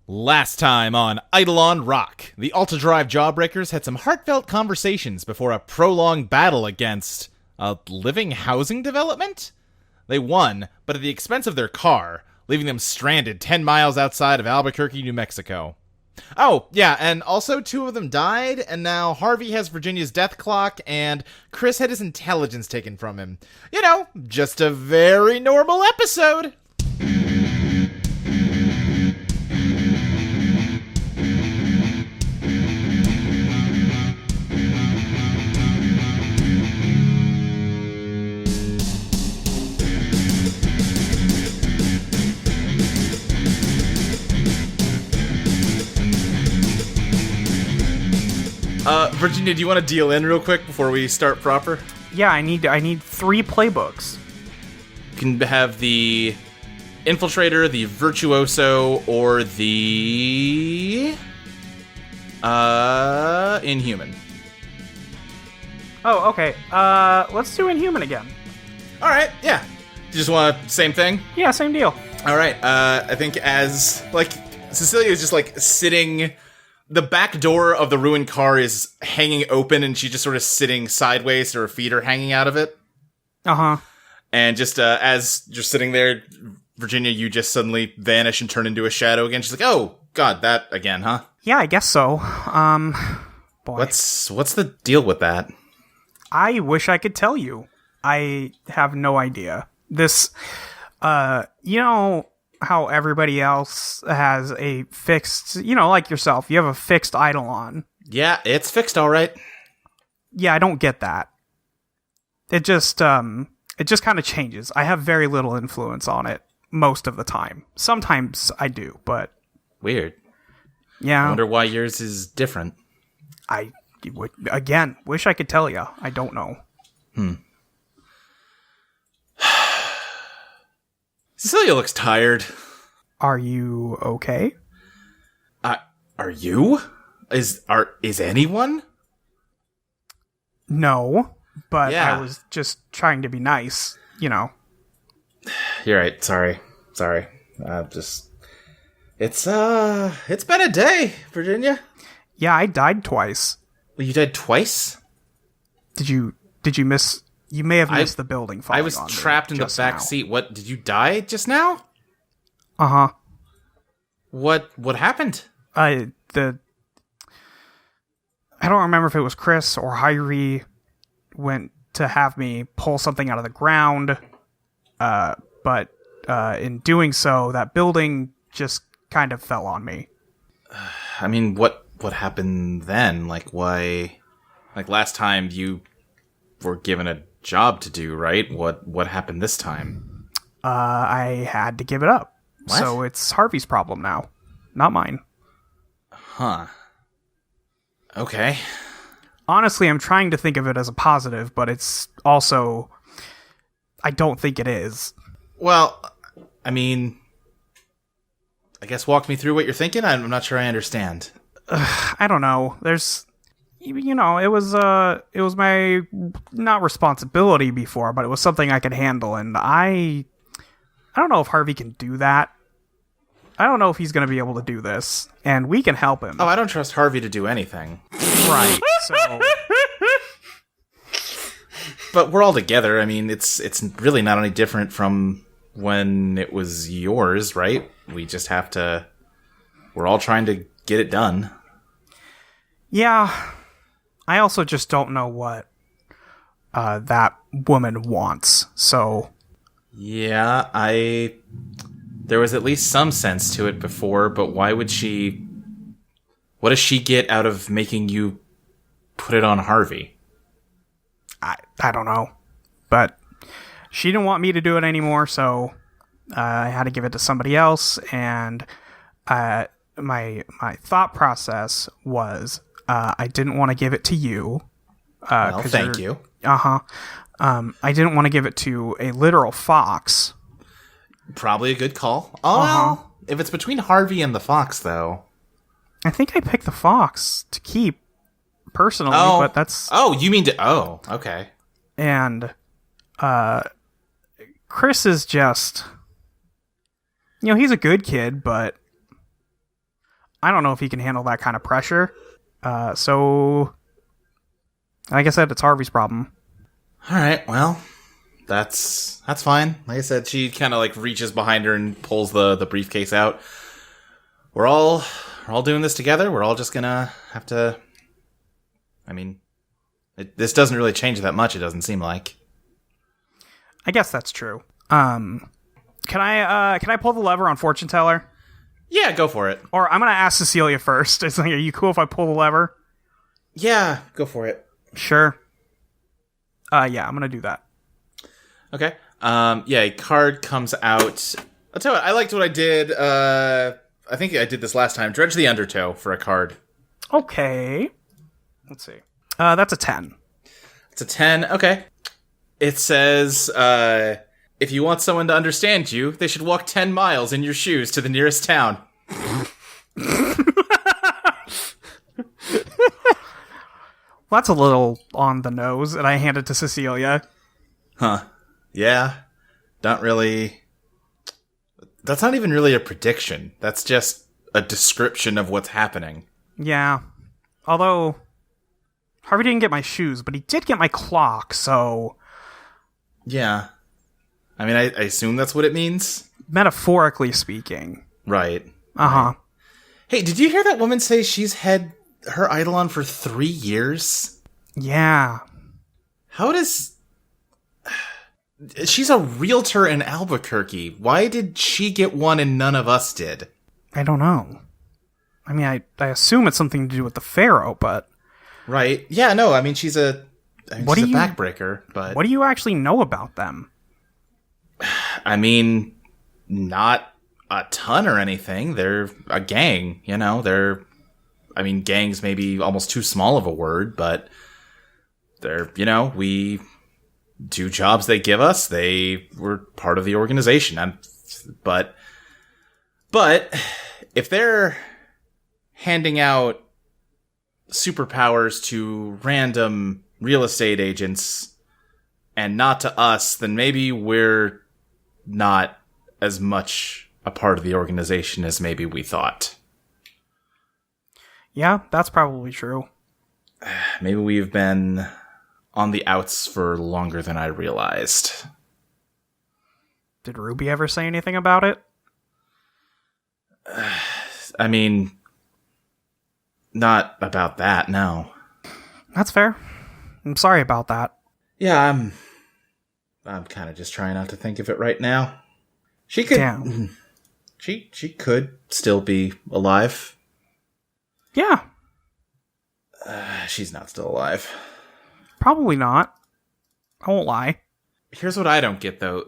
Last time on Eidolon Rock, the Alta Drive Jawbreakers had some heartfelt conversations before a prolonged battle against a living housing development? They won, but at the expense of their car, leaving them stranded 10 miles outside of Albuquerque, New Mexico. Oh, yeah, and also 2 of them died, and now Harvey has Virginia's death clock, and Chris had his intelligence taken from him. You know, just a very normal episode. Virginia, do you want to deal in real quick before we start proper? Yeah, I need 3 playbooks. You can have the Infiltrator, the Virtuoso, or the Inhuman. Oh, okay. Let's do Inhuman again. All right, yeah. You just want same thing? Yeah, same deal. All right. I think as Cecilia is just sitting. The back door of the ruined car is hanging open, and she's just sort of sitting sideways, so her feet are hanging out of it. Uh-huh. And just as you're sitting there, Virginia, you just suddenly vanish and turn into a shadow again. She's like, oh, God, that again, huh? Yeah, I guess so. Boy. What's the deal with that? I wish I could tell you. I have no idea. This, you know how everybody else has a fixed, like yourself, you have a fixed Eidolon. Yeah, it's fixed, all right. Yeah, I don't get that. It just kind of changes. I have very little influence on it most of the time. Sometimes I do, but... Weird. Yeah. I wonder why yours is different. I, again, wish I could tell you. I don't know. Cecilia looks tired. Are you okay? Are you? Is anyone? No, but yeah. I was just trying to be nice, You're right. Sorry. It's been a day, Virginia. Yeah, I died twice. Well, you died twice? Did you miss? You may have missed the building falling on me. I was trapped in the back seat. What, did you die just now? Uh-huh. What happened? I don't remember if it was Chris or Harvey went to have me pull something out of the ground. But in doing so, that building just kind of fell on me. I mean, what happened then? Why? Last time you were given a job to do, right? What happened this time? I had to give it up. What? So it's Harvey's problem now, not mine. Huh. Okay. Honestly, I'm trying to think of it as a positive, but it's also... I don't think it is. Well, I mean... I guess walk me through what you're thinking? I'm not sure I understand. I don't know. There's... it was my not responsibility before, but it was something I could handle, and I don't know if Harvey can do that. I don't know if he's going to be able to do this, and we can help him. Oh, I don't trust Harvey to do anything. Right. So, but we're all together. I mean, it's really not any different from when it was yours, right? We just have to. We're all trying to get it done. Yeah. I also just don't know what that woman wants, so... Yeah, there was at least some sense to it before, but why would she... What does she get out of making you put it on Harvey? I don't know. But she didn't want me to do it anymore, so I had to give it to somebody else, and my thought process was... I didn't want to give it to you. Well, thank you. Uh-huh. I didn't want to give it to a literal fox. Probably a good call. Oh, well, if it's between Harvey and the fox, though. I think I picked the fox to keep, personally, but that's... Oh, you mean to... Oh, okay. And, Chris is just... he's a good kid, but I don't know if he can handle that kind of pressure. So, like I said, it's Harvey's problem. All right, well, that's fine. Like I said, she kind of like reaches behind her and pulls the briefcase out. We're all doing this together. We're all just gonna have to. I mean, this doesn't really change that much. It doesn't seem like. I guess that's true. Can I pull the lever on Fortune Teller? Yeah, go for it. Or I'm gonna ask Cecilia first. It's like, are you cool if I pull the lever? Yeah, go for it. Sure. Yeah, I'm gonna do that. Okay. Yeah, a card comes out. I'll tell you what, I liked what I did. I think I did this last time. Dredge the Undertow for a card. Okay. Let's see. That's a 10. It's a 10. Okay. It says, if you want someone to understand you, they should walk 10 miles in your shoes to the nearest town. Well, that's a little on the nose, and I hand it to Cecilia. Huh. Yeah. Not really. That's not even really a prediction. That's just a description of what's happening. Yeah. Although, Harvey didn't get my shoes, but he did get my clock, so... Yeah. I mean, I assume that's what it means. Metaphorically speaking. Right. Uh-huh. Right. Hey, did you hear that woman say she's had her Eidolon for 3 years? Yeah. How does... She's a realtor in Albuquerque. Why did she get one and none of us did? I don't know. I mean, I assume it's something to do with the Pharaoh, but... Right. Yeah, no, I mean, she's a backbreaker, but... What do you actually know about them? I mean, not a ton or anything. They're a gang, you know? I mean, gang's maybe almost too small of a word, but they're, you know, we do jobs they give us. They were part of the organization. But if they're handing out superpowers to random real estate agents and not to us, then maybe we're not as much a part of the organization as maybe we thought. Yeah, that's probably true. Maybe we've been on the outs for longer than I realized. Did Ruby ever say anything about it? I mean, not about that, no. That's fair. I'm sorry about that. Yeah, I'm kind of just trying not to think of it right now. She could... Damn. She could still be alive. Yeah. She's not still alive. Probably not. I won't lie. Here's what I don't get, though.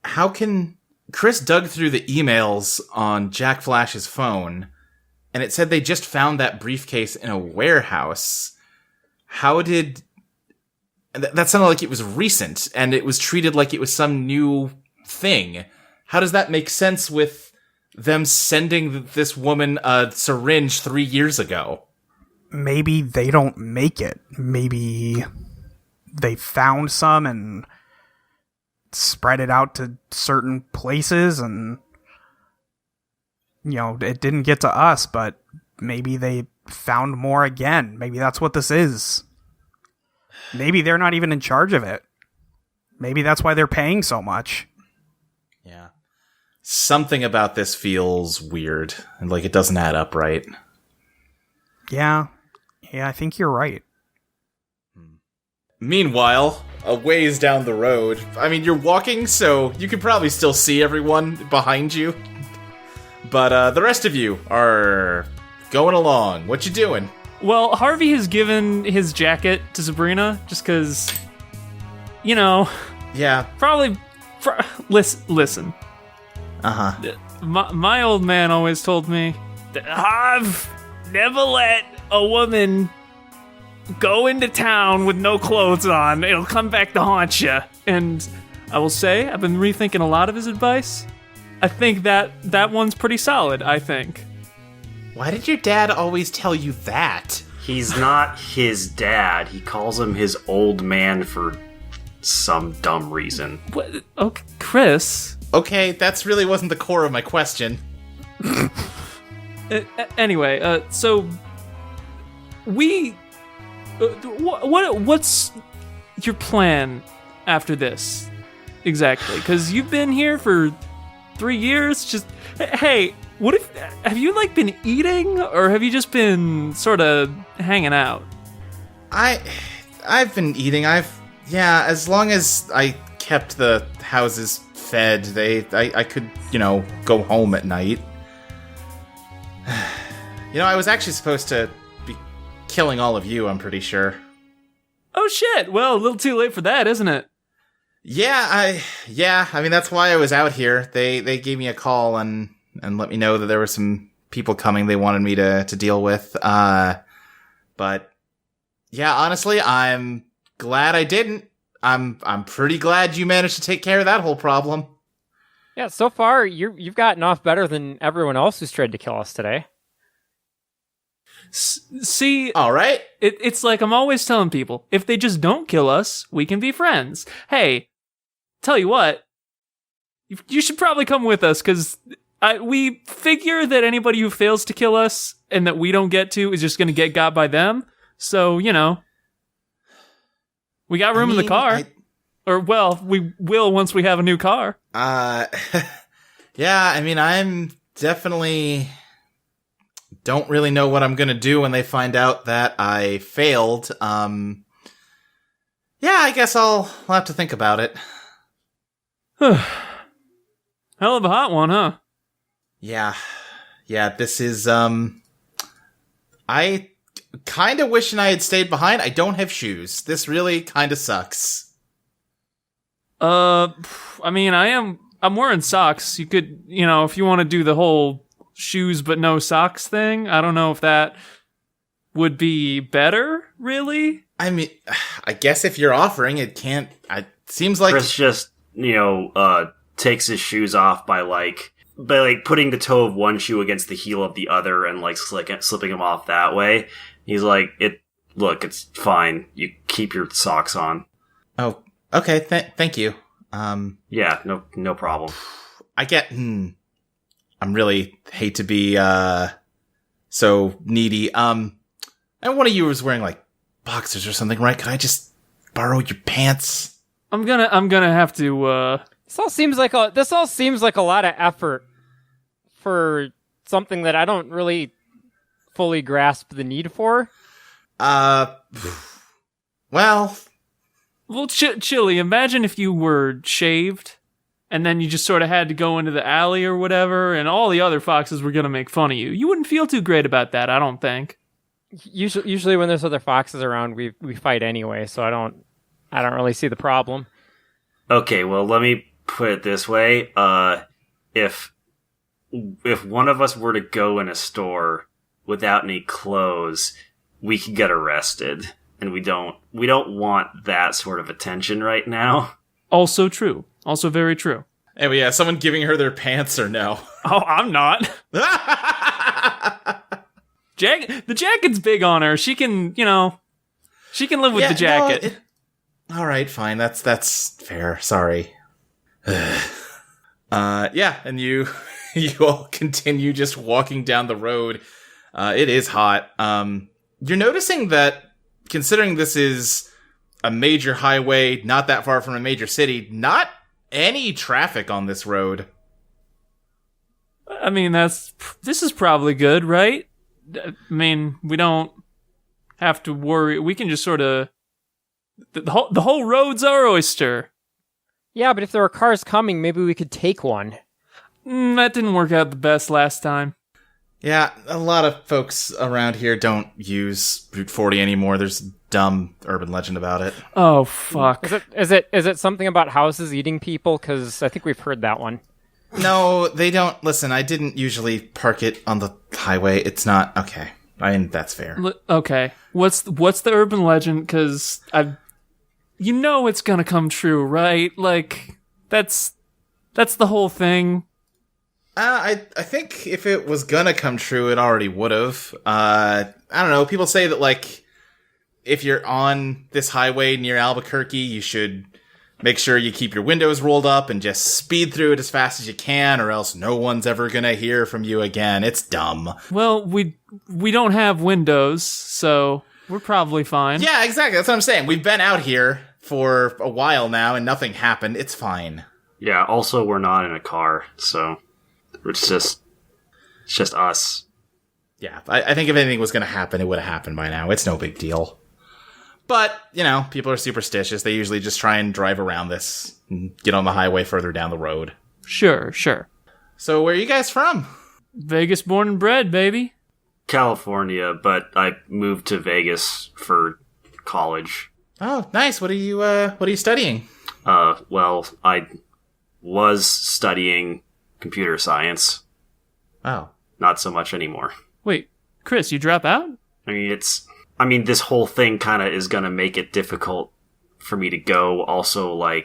How can... Chris dug through the emails on Jack Flash's phone, and it said they just found that briefcase in a warehouse. How did... That sounded like it was recent, and it was treated like it was some new thing. How does that make sense with them sending this woman a syringe 3 years ago? Maybe they don't make it. Maybe they found some and spread it out to certain places, and, you know, it didn't get to us, but maybe they found more again. Maybe that's what this is. Maybe they're not even in charge of it. Maybe that's why they're paying so much. Yeah. Something about this feels weird, and like it doesn't add up right. Yeah, I think you're right. Meanwhile, a ways down the road, I mean, you're walking, so you can probably still see everyone behind you. But the rest of you are going along. What you doing? Well, Harvey has given his jacket to Sabrina just because, you know... Yeah. Probably... Listen. Uh-huh. My old man always told me that Harv, never let a woman go into town with no clothes on. It'll come back to haunt you. And I will say, I've been rethinking a lot of his advice. I think that one's pretty solid, I think. Why did your dad always tell you that? He's not his dad. He calls him his old man for some dumb reason. What? Okay, Chris. Okay, that's really wasn't the core of my question. Anyway, so we what's your plan after this exactly? Because you've been here for 3 years. Just hey, what if have you like been eating, or have you just been sort of hanging out? I've been eating. As long as I kept the houses fed, I could, go home at night. I was actually supposed to be killing all of you, I'm pretty sure. Oh shit, well, a little too late for that, isn't it? I mean, that's why I was out here. They gave me a call and let me know that there were some people coming they wanted me to deal with. But yeah, honestly, I'm glad I didn't. I'm pretty glad you managed to take care of that whole problem. Yeah, so far you've gotten off better than everyone else who's tried to kill us today. See, all right. It's like I'm always telling people, if they just don't kill us, we can be friends. Hey, tell you what, you should probably come with us, because we figure that anybody who fails to kill us and that we don't get to is just going to get got by them. So, we got room in the car. Or, well, we will once we have a new car. Yeah, I mean, I'm definitely don't really know what I'm gonna do when they find out that I failed. Yeah, I guess I'll have to think about it. Hell of a hot one, huh? Yeah, this is, I kinda wishing I had stayed behind. I don't have shoes. This really kinda sucks. I mean, I'm wearing socks. You could, if you want to do the whole shoes but no socks thing, I don't know if that would be better, really. I mean, I guess if you're offering, it can't, it seems like... Chris just, takes his shoes off by putting the toe of one shoe against the heel of the other and, slipping them off that way. He's like, it's fine. You keep your socks on. Oh, okay, thank you. Yeah, no problem. I get, I'm really hate to be, so needy. And one of you was wearing, boxers or something, right? Could I just borrow your pants? I'm gonna have to, This all seems like a lot of effort for something that I don't really fully grasp the need for. Well, Chili, imagine if you were shaved, and then you just sort of had to go into the alley or whatever, and all the other foxes were gonna make fun of you. You wouldn't feel too great about that, I don't think. Usually when there's other foxes around, we fight anyway, so I don't really see the problem. Okay, well, let me put it this way. If one of us were to go in a store without any clothes, we could get arrested. And we don't want that sort of attention right now. Also true. Also very true. Hey, but yeah, someone giving her their pants or no? Oh, I'm not. The jacket's big on her. She can, she can live with the jacket. All right, fine. That's fair. Sorry. Yeah, and you all continue just walking down the road. It is hot. You're noticing that, considering this is a major highway, not that far from a major city, not any traffic on this road. I mean, this is probably good, right? I mean, we don't have to worry. We can just sort of... The whole road's our oyster. Yeah, but if there were cars coming, maybe we could take one. That didn't work out the best last time. Yeah, a lot of folks around here don't use Route 40 anymore. There's a dumb urban legend about it. Oh, fuck. Is it something about houses eating people? Because I think we've heard that one. No, they don't. Listen, I didn't usually park it on the highway. It's not... Okay. I mean, that's fair. Okay. What's the urban legend? Because it's gonna come true, right? That's the whole thing. I think if it was gonna come true, it already would have. I don't know. People say that, if you're on this highway near Albuquerque, you should make sure you keep your windows rolled up and just speed through it as fast as you can, or else no one's ever gonna hear from you again. It's dumb. Well, we don't have windows, so we're probably fine. Yeah, exactly. That's what I'm saying. We've been out here for a while now, and nothing happened. It's fine. Yeah, also, we're not in a car, so it's just us. Yeah, I think if anything was going to happen, it would have happened by now. It's no big deal. But, people are superstitious. They usually just try and drive around this and get on the highway further down the road. Sure. So where are you guys from? Vegas born and bred, baby. California, but I moved to Vegas for college. Oh, nice. What are you studying? Well, I was studying computer science. Oh. Not so much anymore. Wait, Chris, you drop out? I mean, this whole thing kind of is going to make it difficult for me to go. Also, I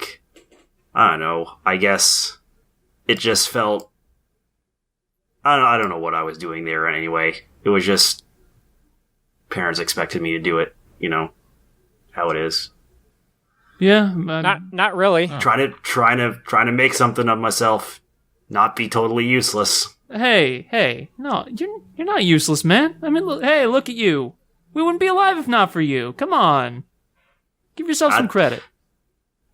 don't know. I guess it just felt... I don't know what I was doing there anyway. It was just... Parents expected me to do it, how it is. Yeah, not really. Trying to make something of myself, not be totally useless. Hey, no, you're not useless, man. I mean, look at you. We wouldn't be alive if not for you. Come on. Give yourself some credit.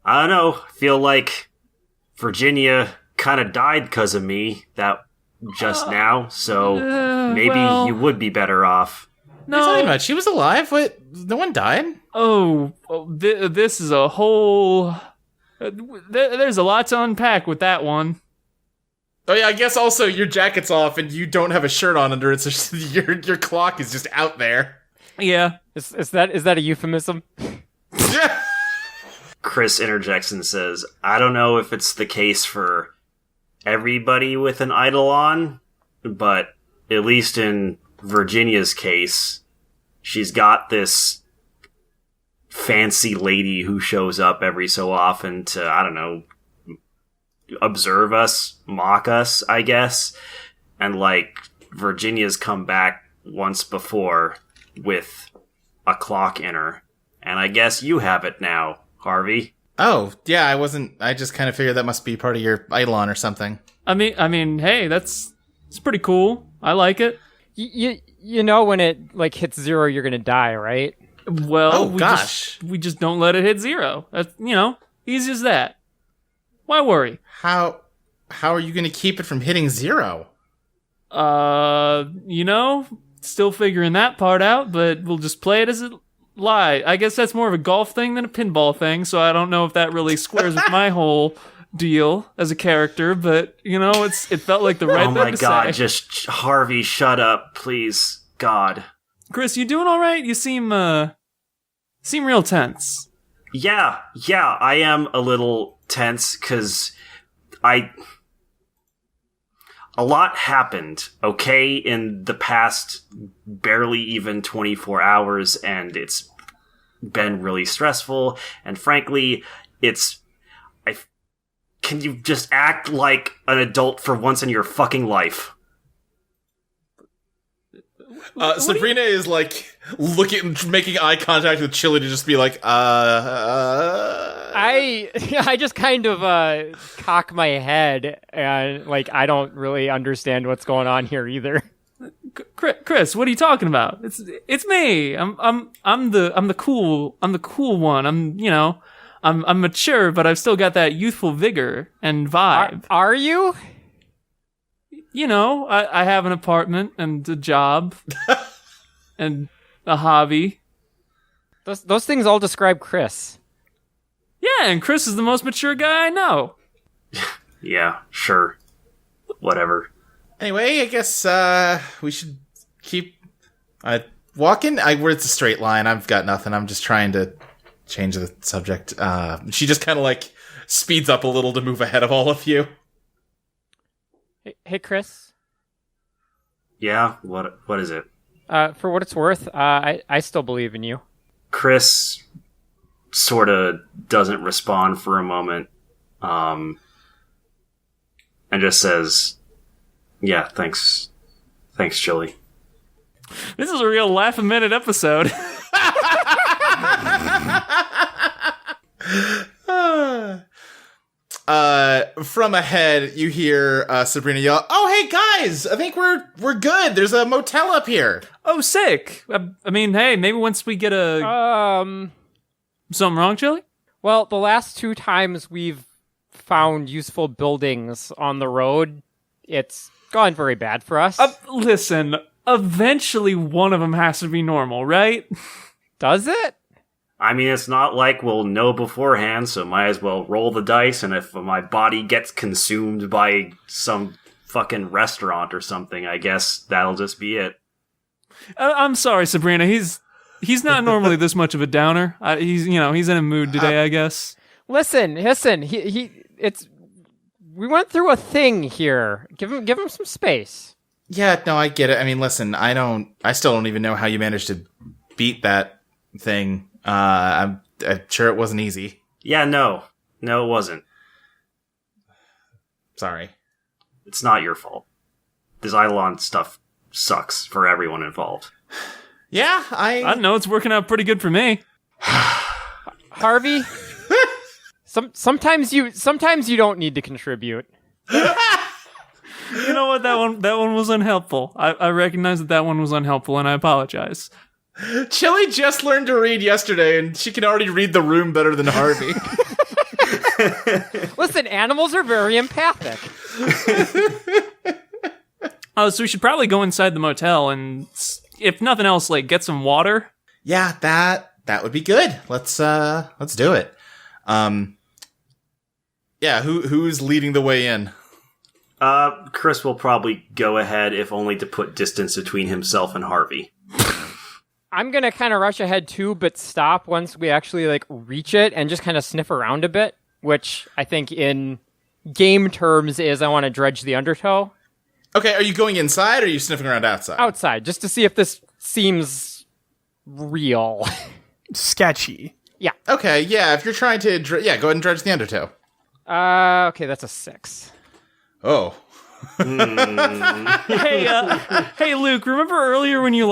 I don't know. I feel like Virginia kind of died because of me now, so maybe you would be better off. No. What are you talking about? She was alive? What? No one died? This is a whole... there's a lot to unpack with that one. Oh yeah, I guess also your jacket's off and you don't have a shirt on under it, so your clock is just out there. Yeah. Is that a euphemism? Chris interjects and says, I don't know if it's the case for everybody with an Eidolon, but at least in Virginia's case, she's got this fancy lady who shows up every so often to, I don't know, observe us, mock us, I guess. And Virginia's come back once before with a clock in her. And I guess you have it now, Harvey. Oh, yeah, I just kind of figured that must be part of your Eidolon or something. I mean, hey, it's pretty cool. I like it. You know when it hits 0, you're gonna die, right? Well, gosh. We just don't let it hit 0. That's, easy as that. Why worry? How are you gonna keep it from hitting 0? Still figuring that part out, but we'll just play it as it lies. I guess that's more of a golf thing than a pinball thing, so I don't know if that really squares with my whole deal as a character, but, it felt like the right thing to say. Oh my god, just Harvey, shut up, please. God. Chris, you doing all right? You seem real tense. Yeah, I am a little tense, because a lot happened, okay, in the past barely even 24 hours, and it's been really stressful, and frankly, can you just act like an adult for once in your fucking life? Sabrina is making eye contact with Chili to just be like, I just kind of cock my head and I don't really understand what's going on here either. Chris, what are you talking about? It's me. I'm the cool one. I'm mature, but I've still got that youthful vigor and vibe. Are you? I have an apartment and a job and a hobby. Those things all describe Chris. Yeah, and Chris is the most mature guy I know. Yeah, sure. Whatever. Anyway, I guess we should keep walking. Where it's a straight line. I've got nothing. I'm just trying to change the subject. She just kind of speeds up a little to move ahead of all of you. Hey, Chris. Yeah, what is it? For what it's worth, I still believe in you. Chris sort of doesn't respond for a moment, and just says, "Yeah, thanks, Chili." This is a real laugh-a-minute episode. From ahead, you hear Sabrina yell, "Oh, hey guys! I think we're good. There's a motel up here." Oh, sick. I mean, hey, maybe once we get something wrong, Chili? Well, the last 2 times we've found useful buildings on the road, it's gone very bad for us. Listen, eventually one of them has to be normal, right? Does it? I mean, it's not like we'll know beforehand, so might as well roll the dice, and if my body gets consumed by some fucking restaurant or something, I guess that'll just be it. I'm sorry, Sabrina. He's not normally this much of a downer. He's in a mood today, I guess. Listen. We went through a thing here. Give him some space. Yeah, no, I get it. I mean, listen, I still don't even know how you managed to beat that thing. I'm sure it wasn't easy. Yeah, no, it wasn't. Sorry. It's not your fault. This Eidolon stuff sucks for everyone involved. Yeah, I don't know. It's working out pretty good for me. Harvey, sometimes you don't need to contribute. You know what? That one was unhelpful. I recognize that one was unhelpful, and I apologize. Chili just learned to read yesterday, and she can already read the room better than Harvey. Listen, animals are very empathic. So we should probably go inside the motel and, if nothing else, get some water. Yeah, that would be good. Let's do it. Yeah, who's leading the way in? Chris will probably go ahead, if only to put distance between himself and Harvey. I'm gonna kind of rush ahead too, but stop once we actually reach it and just kind of sniff around a bit, which I think in game terms is I want to dredge the undertow. Okay, are you going inside or are you sniffing around outside? Outside, just to see if this seems real. Sketchy. Yeah. Okay, yeah, if you're trying to, go ahead and dredge the undertow. Okay, that's a 6. Oh. Hey, Luke, remember earlier when you're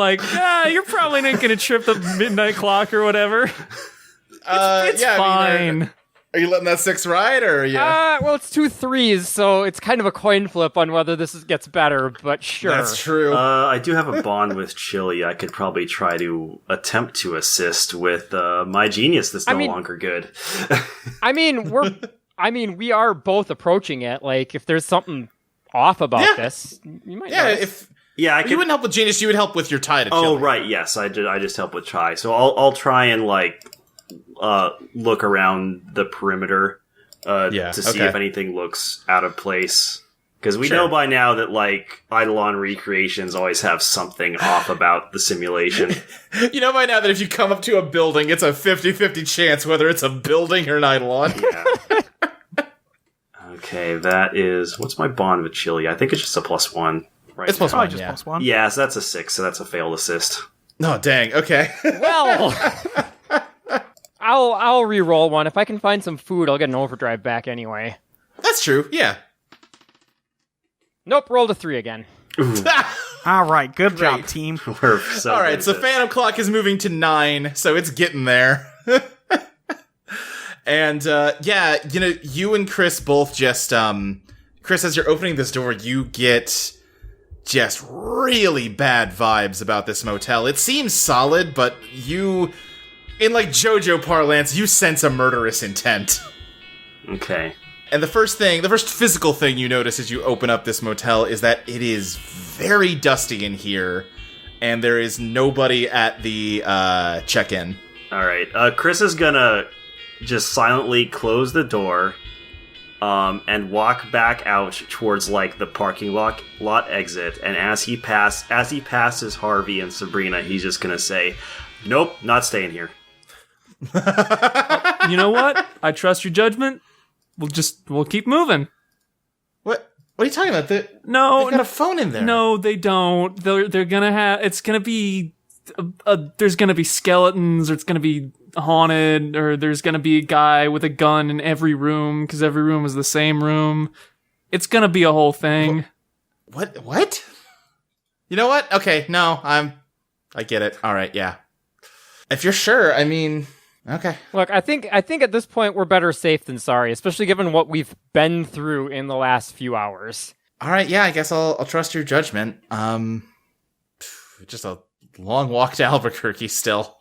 probably not going to trip the midnight clock or whatever? It's yeah, fine. Are you letting that 6 ride, or are you? Well, it's 2 3s, so it's kind of a coin flip on whether this gets better, but sure. That's true. I do have a bond with Chili. I could probably try to attempt to assist with my genius that's no longer good. we are both approaching it. If there's something off about this, you might notice. You wouldn't help with genius, you would help with your tie to Chili. Oh, right, yes, I just help with try. So I'll try and look around the perimeter to see if anything looks out of place. Because we know by now that, Eidolon recreations always have something off about the simulation. You know by now that if you come up to a building, it's a 50-50 chance whether it's a building or an Eidolon. Yeah. Okay, that is... What's my bond with Chili? I think it's just a +1. Right, it's +1, just yeah. +1. Yeah, so that's a 6, so that's a failed assist. No, dang, okay. Well, I'll re-roll one. If I can find some food, I'll get an overdrive back anyway. That's true, yeah. Nope, rolled a 3 again. All right, good job, team. We're so All right, good so at this. Phantom Clock is moving to 9, so it's getting there. And, you and Chris both just, Chris, as you're opening this door, you get just really bad vibes about this motel. It seems solid, but you, in JoJo parlance, you sense a murderous intent. Okay. And the first physical thing you notice as you open up this motel is that it is very dusty in here, and there is nobody at the, check-in. Alright, Chris is gonna just silently close the door, and walk back out towards the parking lot exit. And as he passes Harvey and Sabrina, he's just gonna say, "Nope, not staying here." You know what? I trust your judgment. We'll keep moving. What are you talking about? They've No, got a phone in there. no, they don't. They're gonna have. It's gonna be. There's gonna be skeletons, or it's gonna be haunted, or there's gonna be a guy with a gun in every room because every room is the same room. It's gonna be a whole thing. What? You know what? Okay, no, I get it. All right, yeah. If you're sure, Okay. Look, I think at this point we're better safe than sorry, especially given what we've been through in the last few hours. All right, yeah, I guess I'll trust your judgment. Just a long walk to Albuquerque still.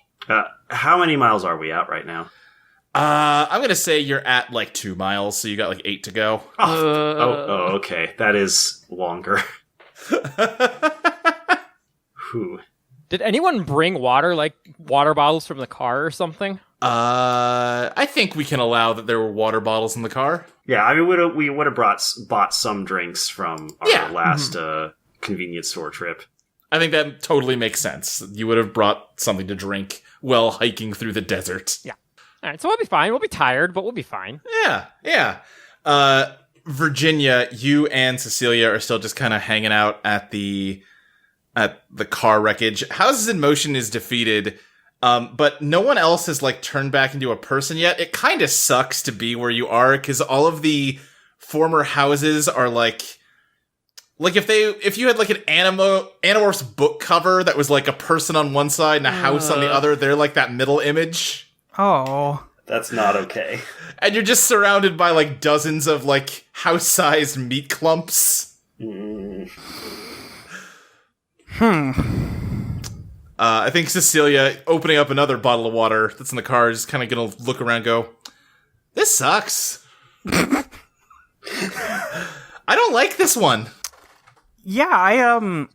How many miles are we out right now? I'm gonna say you're at like 2 miles, so you got like 8 to go. Okay. That is longer. Whew. Did anyone bring water, like water bottles from the car or something? I think we can allow that there were water bottles in the car. Yeah, I mean, we would have bought some drinks from our last convenience store trip. I think that totally makes sense. You would have brought something to drink while hiking through the desert. Yeah. All right, so we'll be fine. We'll be tired, but we'll be fine. Yeah. Virginia, you and Cecilia are still just kind of hanging out at the car wreckage. Houses in Motion is defeated, but no one else has like turned back into a person yet. It kind of sucks to be where you are because all of the former houses are like if you had like an Animorphs book cover that was like a person on one side and a house on the other, they're like that middle image. Oh. That's not okay. And you're just surrounded by like dozens of like house-sized meat clumps. I think Cecilia, opening up another bottle of water that's in the car, is kind of gonna look around and go, this sucks. I don't like this one. Yeah,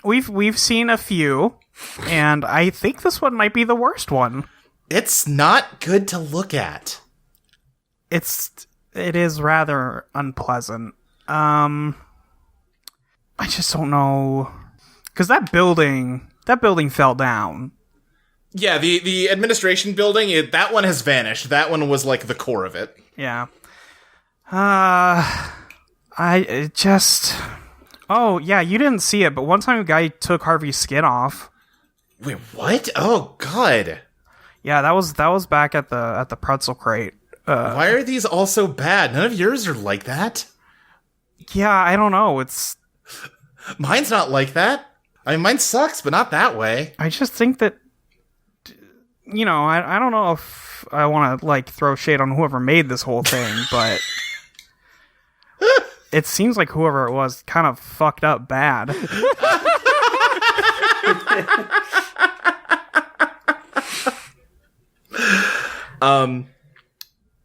we've seen a few, and I think this one might be the worst one. It's not good to look at. It is rather unpleasant. I just don't know, because that building fell down. Yeah, the administration building, that one has vanished. That one was like the core of it. Yeah. Oh, yeah, you didn't see it, but one time a guy took Harvey's skin off. Wait, what? Oh, God. Yeah, that was back at the pretzel crate. Why are these all so bad? None of yours are like that. Yeah, I don't know. Mine's not like that. I mean, mine sucks, but not that way. I just think that, I don't know if I want to, like, throw shade on whoever made this whole thing, but it seems like whoever it was kind of fucked up bad.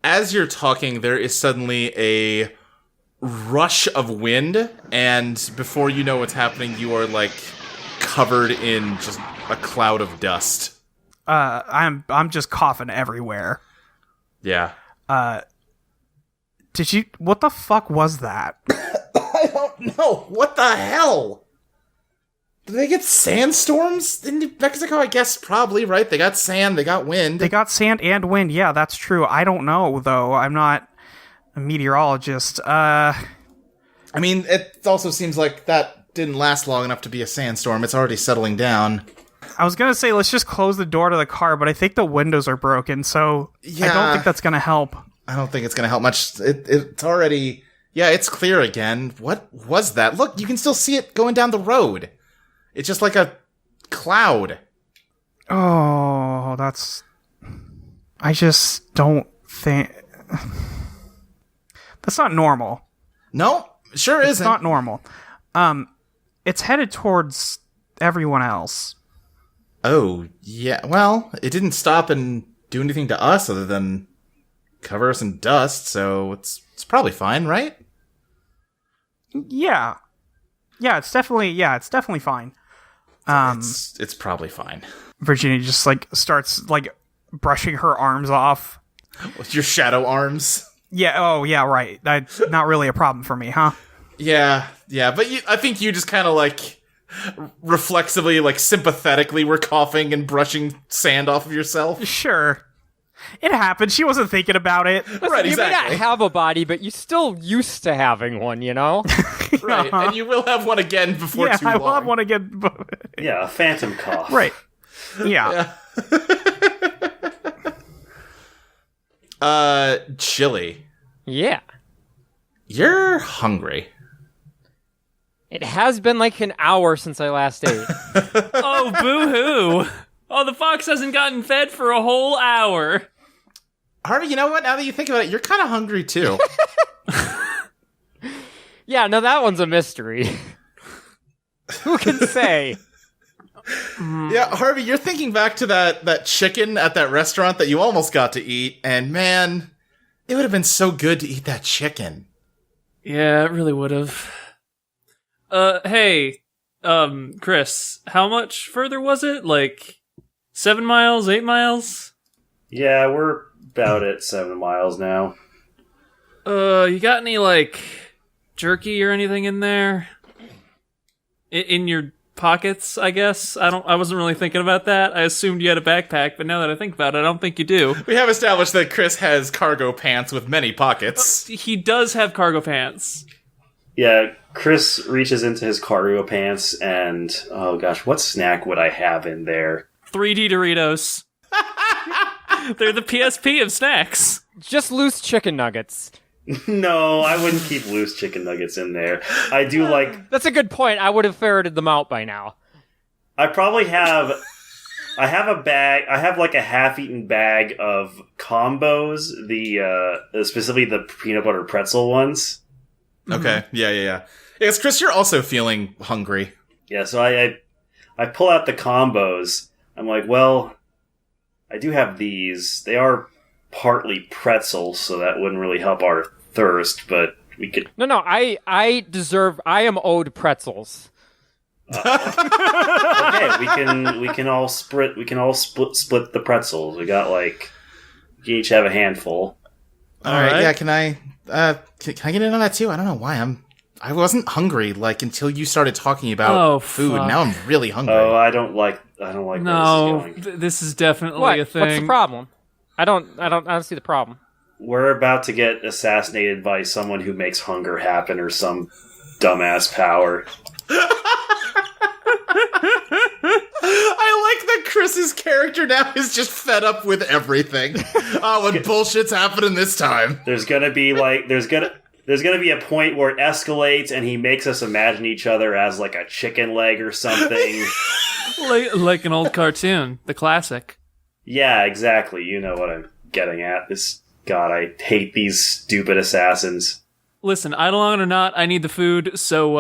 As you're talking, there is suddenly a rush of wind, and before you know what's happening, you are, like, covered in just a cloud of dust. I'm just coughing everywhere. Yeah. What the fuck was that? I don't know. What the hell? Did they get sandstorms in New Mexico? I guess probably, right? They got sand, they got wind. They got sand and wind. Yeah, that's true. I don't know, though. I'm not a meteorologist. I mean, it also seems like that didn't last long enough to be a sandstorm. It's already settling down. I was going to say, let's just close the door to the car, but I think the windows are broken, so I don't think that's going to help. I don't think it's going to help much. It's already... Yeah, it's clear again. What was that? Look, you can still see it going down the road. It's just like a cloud. Oh, I just don't think... That's not normal. No, sure isn't. It's not normal. It's headed towards everyone else. Oh, yeah. Well, it didn't stop and do anything to us other than cover us in dust, so it's probably fine, right? Yeah. Yeah, it's definitely fine. It's probably fine. Virginia just, like, starts, like, brushing her arms off. With your shadow arms? Yeah, oh, yeah, right. That's not really a problem for me, huh? Yeah, but I think you just kind of, like, reflexively, like, sympathetically were coughing and brushing sand off of yourself. Sure. It happened. She wasn't thinking about it. Listen, Right, you exactly. may not have a body, but you still used to having one, you know? Right, and you will have one again before too long. I will have one again. Yeah, a phantom cough. Right. Yeah. Chili. Yeah. You're hungry. It has been like an hour since I last ate. Oh, boo-hoo. Oh, the fox hasn't gotten fed for a whole hour. Harvey, you know what? Now that you think about it, you're kind of hungry too. Yeah, no, that one's a mystery. Who can say? Yeah, Harvey, you're thinking back to that chicken at that restaurant that you almost got to eat, and man, it would have been so good to eat that chicken. Yeah, it really would have. Hey, Chris, how much further was it? Like 7 miles, 8 miles? Yeah, we're about at 7 miles now. You got any, like, jerky or anything in there? In your pockets, I guess? I wasn't really thinking about that. I assumed you had a backpack, but now that I think about it, I don't think you do. We have established that Chris has cargo pants with many pockets. He does have cargo pants. Yeah, Chris reaches into his cargo pants and, oh gosh, what snack would I have in there? 3D Doritos. They're the PSP of snacks. Just loose chicken nuggets. No, I wouldn't keep loose chicken nuggets in there. I do like... That's a good point. I would have ferreted them out by now. I probably have... I have a bag... I have like a half-eaten bag of combos, specifically the peanut butter pretzel ones. Okay, yeah. Yes, Chris, you're also feeling hungry. Yeah, so I pull out the combos. I'm like, well, I do have these. They are partly pretzels, so that wouldn't really help our thirst, but we could... No, I am owed pretzels. Okay, we can all split the pretzels. We got we each have a handful. All right, yeah, can I get in on that too? I don't know why I wasn't hungry until you started talking about food. Fuck. Now I'm really hungry. Oh, I don't like No, where this is going. this is definitely What? a thing. What's the problem? I don't see the problem. We're about to get assassinated by someone who makes hunger happen or some dumbass power. I like that Chris's character now is just fed up with everything. Oh, what bullshit's happening this time? There's gonna be there's gonna be a point where it escalates and he makes us imagine each other as like a chicken leg or something. like an old cartoon, the classic. Yeah, exactly. You know what I'm getting at. God, I hate these stupid assassins. Listen, Eidolon or not, I need the food, so,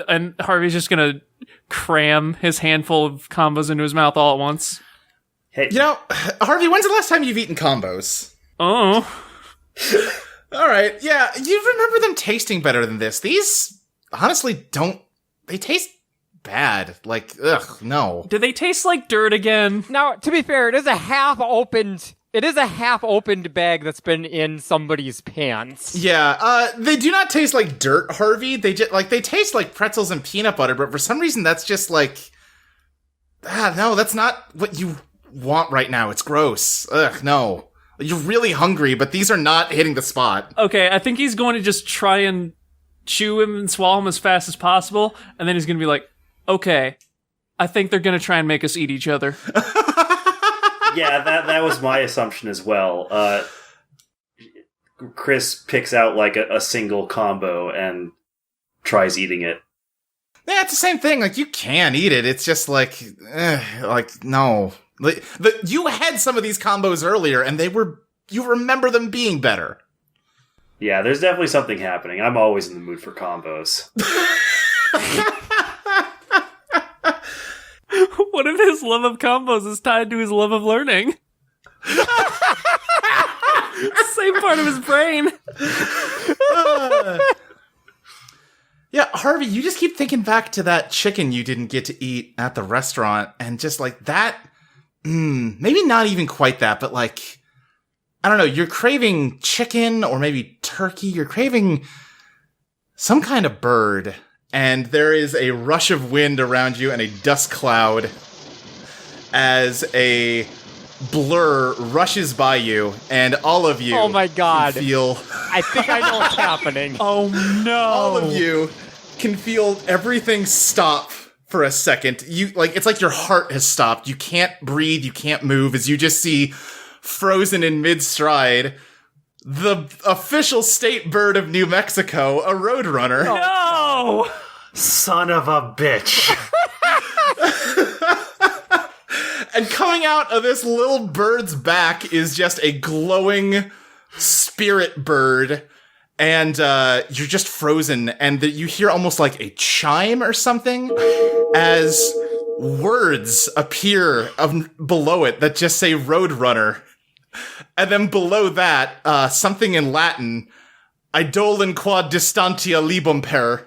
and Harvey's just gonna cram his handful of combos into his mouth all at once. Hey, You know, Harvey, when's the last time you've eaten combos? Oh. All right, yeah, you remember them tasting better than this. These, honestly, they taste bad. Ugh, no. Do they taste like dirt again? Now, to be fair, it is a half-opened bag that's been in somebody's pants. Yeah, they do not taste like dirt, Harvey. They they taste like pretzels and peanut butter, but for some reason that's just no, that's not what you want right now. It's gross. Ugh, no. You're really hungry, but these are not hitting the spot. Okay, I think he's going to just try and chew him and swallow him as fast as possible, and then he's going to be like, okay, I think they're going to try and make us eat each other. yeah, that was my assumption as well. Chris picks out a single combo and tries eating it. Yeah, it's the same thing. You can eat it. It's just no. You had some of these combos earlier, and you remember them being better. Yeah, there's definitely something happening. I'm always in the mood for combos. What if his love of combos is tied to his love of learning? Same part of his brain. Yeah, Harvey, you just keep thinking back to that chicken you didn't get to eat at the restaurant, and just that, maybe not even quite that, but I don't know, you're craving chicken or maybe turkey, you're craving some kind of bird, and there is a rush of wind around you and a dust cloud as a blur rushes by you, and all of you Oh my God. can feel... I think I know what's happening. Oh no. All of you can feel everything stop for a second. It's like your heart has stopped. You can't breathe, you can't move, as you just see, frozen in mid-stride, the official state bird of New Mexico, a roadrunner. No! Son of a bitch. And coming out of this little bird's back is just a glowing spirit bird. And you're just frozen, and you hear almost like a chime or something as words appear below it that just say Roadrunner. And then below that, something in Latin, Eidolon quod distantia libum per.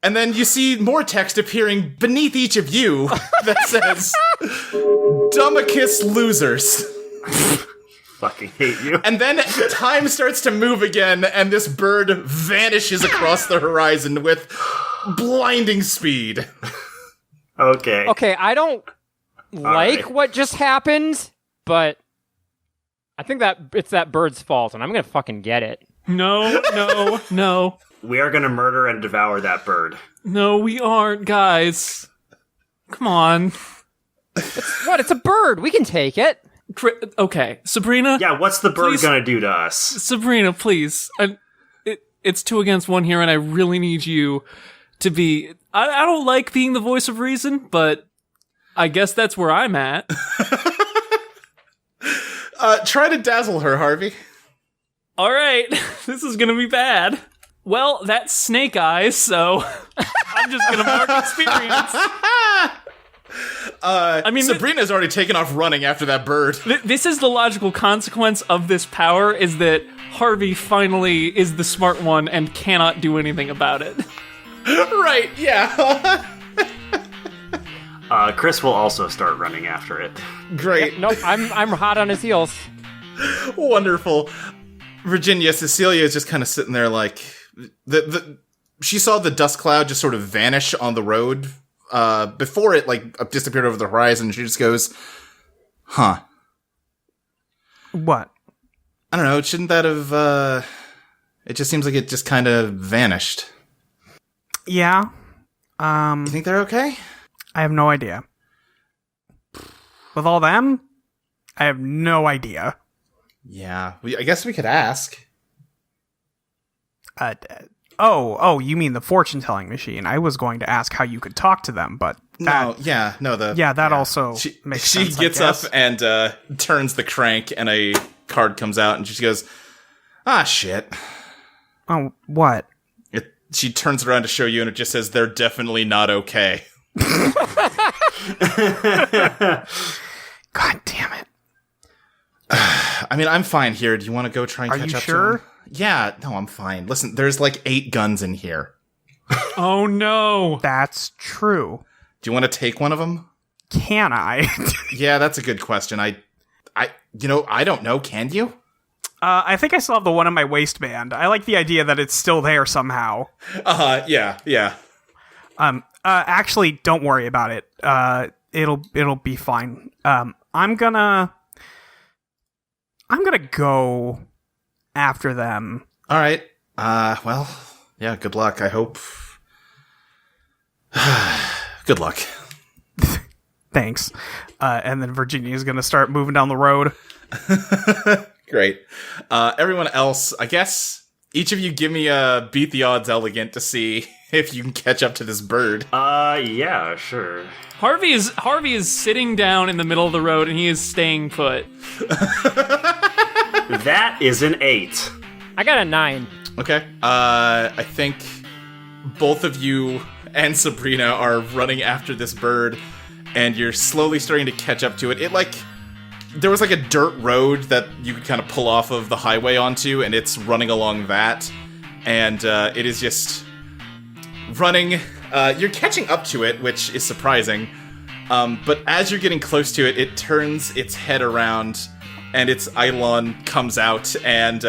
And then you see more text appearing beneath each of you that says, Dumicus losers. Fucking hate you. And then time starts to move again, and this bird vanishes across the horizon with blinding speed. Okay. Okay, I don't like what just happened, but I think that it's that bird's fault, and I'm gonna fucking get it. No. We are going to murder and devour that bird. No, we aren't, guys. Come on. It's a bird. We can take it. Okay, Sabrina? Yeah, what's the bird Please. going to do to us? Sabrina, please. It's 2 against 1 here, and I really need you to be... I don't like being the voice of reason, but I guess that's where I'm at. Try to dazzle her, Harvey. All right, this is gonna be bad. Well, that's Snake Eyes, so I'm just gonna mark experience. I mean, Sabrina's already taken off running after that bird. This is the logical consequence of this power, is that Harvey finally is the smart one and cannot do anything about it. Right, yeah. Chris will also start running after it. Great. Nope, I'm hot on his heels. Wonderful. Virginia, Cecilia is just kind of sitting there like... She saw the dust cloud just sort of vanish on the road before it like disappeared over the horizon. She just goes, huh. What? I don't know. Shouldn't that have... It just seems like it just kind of vanished. Yeah. You think they're okay? I have no idea. With all them, I have no idea. Yeah. I guess we could ask. You mean the fortune-telling machine. I was going to ask how you could talk to them, but that also makes sense. She gets up and turns the crank, and a card comes out, and she goes, "Ah, shit." Oh, what? She turns it around to show you, and it just says, "They're definitely not okay." God damn it. I mean, I'm fine here. Do you want to go try and catch up sure? to him? Yeah, no, I'm fine. Listen, there's like 8 guns in here. Oh no. That's true. Do you want to take one of them? Can I? Yeah, that's a good question. I don't know. Can you? I think I still have the one in my waistband. I like the idea that it's still there somehow. Yeah. Actually, don't worry about it. It'll be fine. I'm gonna go after them. All right. Well, yeah, good luck. I hope. Good luck. Thanks. And then Virginia's gonna start moving down the road. Great. Everyone else, I guess each of you give me a beat the odds elegant to see if you can catch up to this bird. Yeah, sure. Harvey is sitting down in the middle of the road and he is staying put. That is an 8. I got a 9. Okay. I think both of you and Sabrina are running after this bird, and you're slowly starting to catch up to it. There was like a dirt road that you could kind of pull off of the highway onto, and it's running along that. And it is just running. You're catching up to it, which is surprising. But as you're getting close to it, it turns its head around, and its Eidolon comes out, and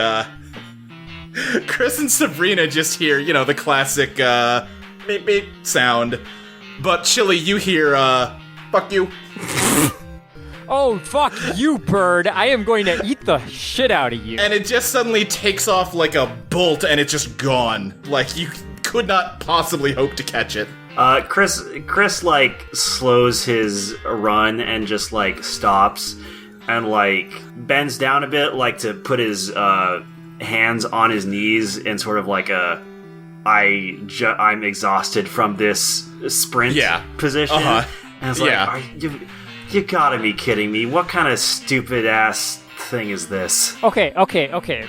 Chris and Sabrina just hear, the classic beep beep sound. But Chili, you hear, fuck you. Oh, fuck you, bird. I am going to eat the shit out of you. And it just suddenly takes off like a bolt, and it's just gone. Like, you could not possibly hope to catch it. Chris like slows his run and just like stops and like bends down a bit, like to put his hands on his knees in sort of like I'm exhausted from this sprint position. Uh-huh. And it's like, You gotta be kidding me. What kind of stupid-ass thing is this? Okay.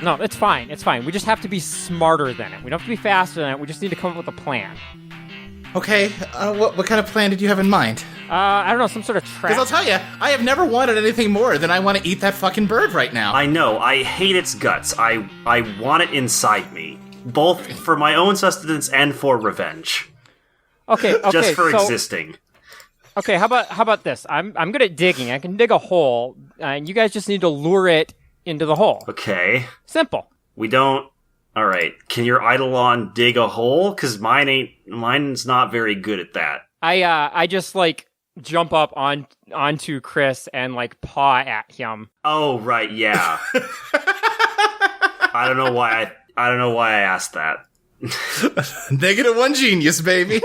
No, it's fine. We just have to be smarter than it. We don't have to be faster than it. We just need to come up with a plan. Okay, what kind of plan did you have in mind? I don't know, some sort of trap. Because I'll tell you, I have never wanted anything more than I want to eat that fucking bird right now. I know, I hate its guts. I want it inside me. Both for my own sustenance and for revenge. Okay. Just for existing. Okay, how about this? I'm good at digging. I can dig a hole, and you guys just need to lure it into the hole. Okay. Simple. We don't... Alright, can your Eidolon dig a hole? Because mine's not very good at that. I just, like, jump up onto Chris and, like, paw at him. Oh, right, yeah. I don't know why I asked that. -1 genius, baby.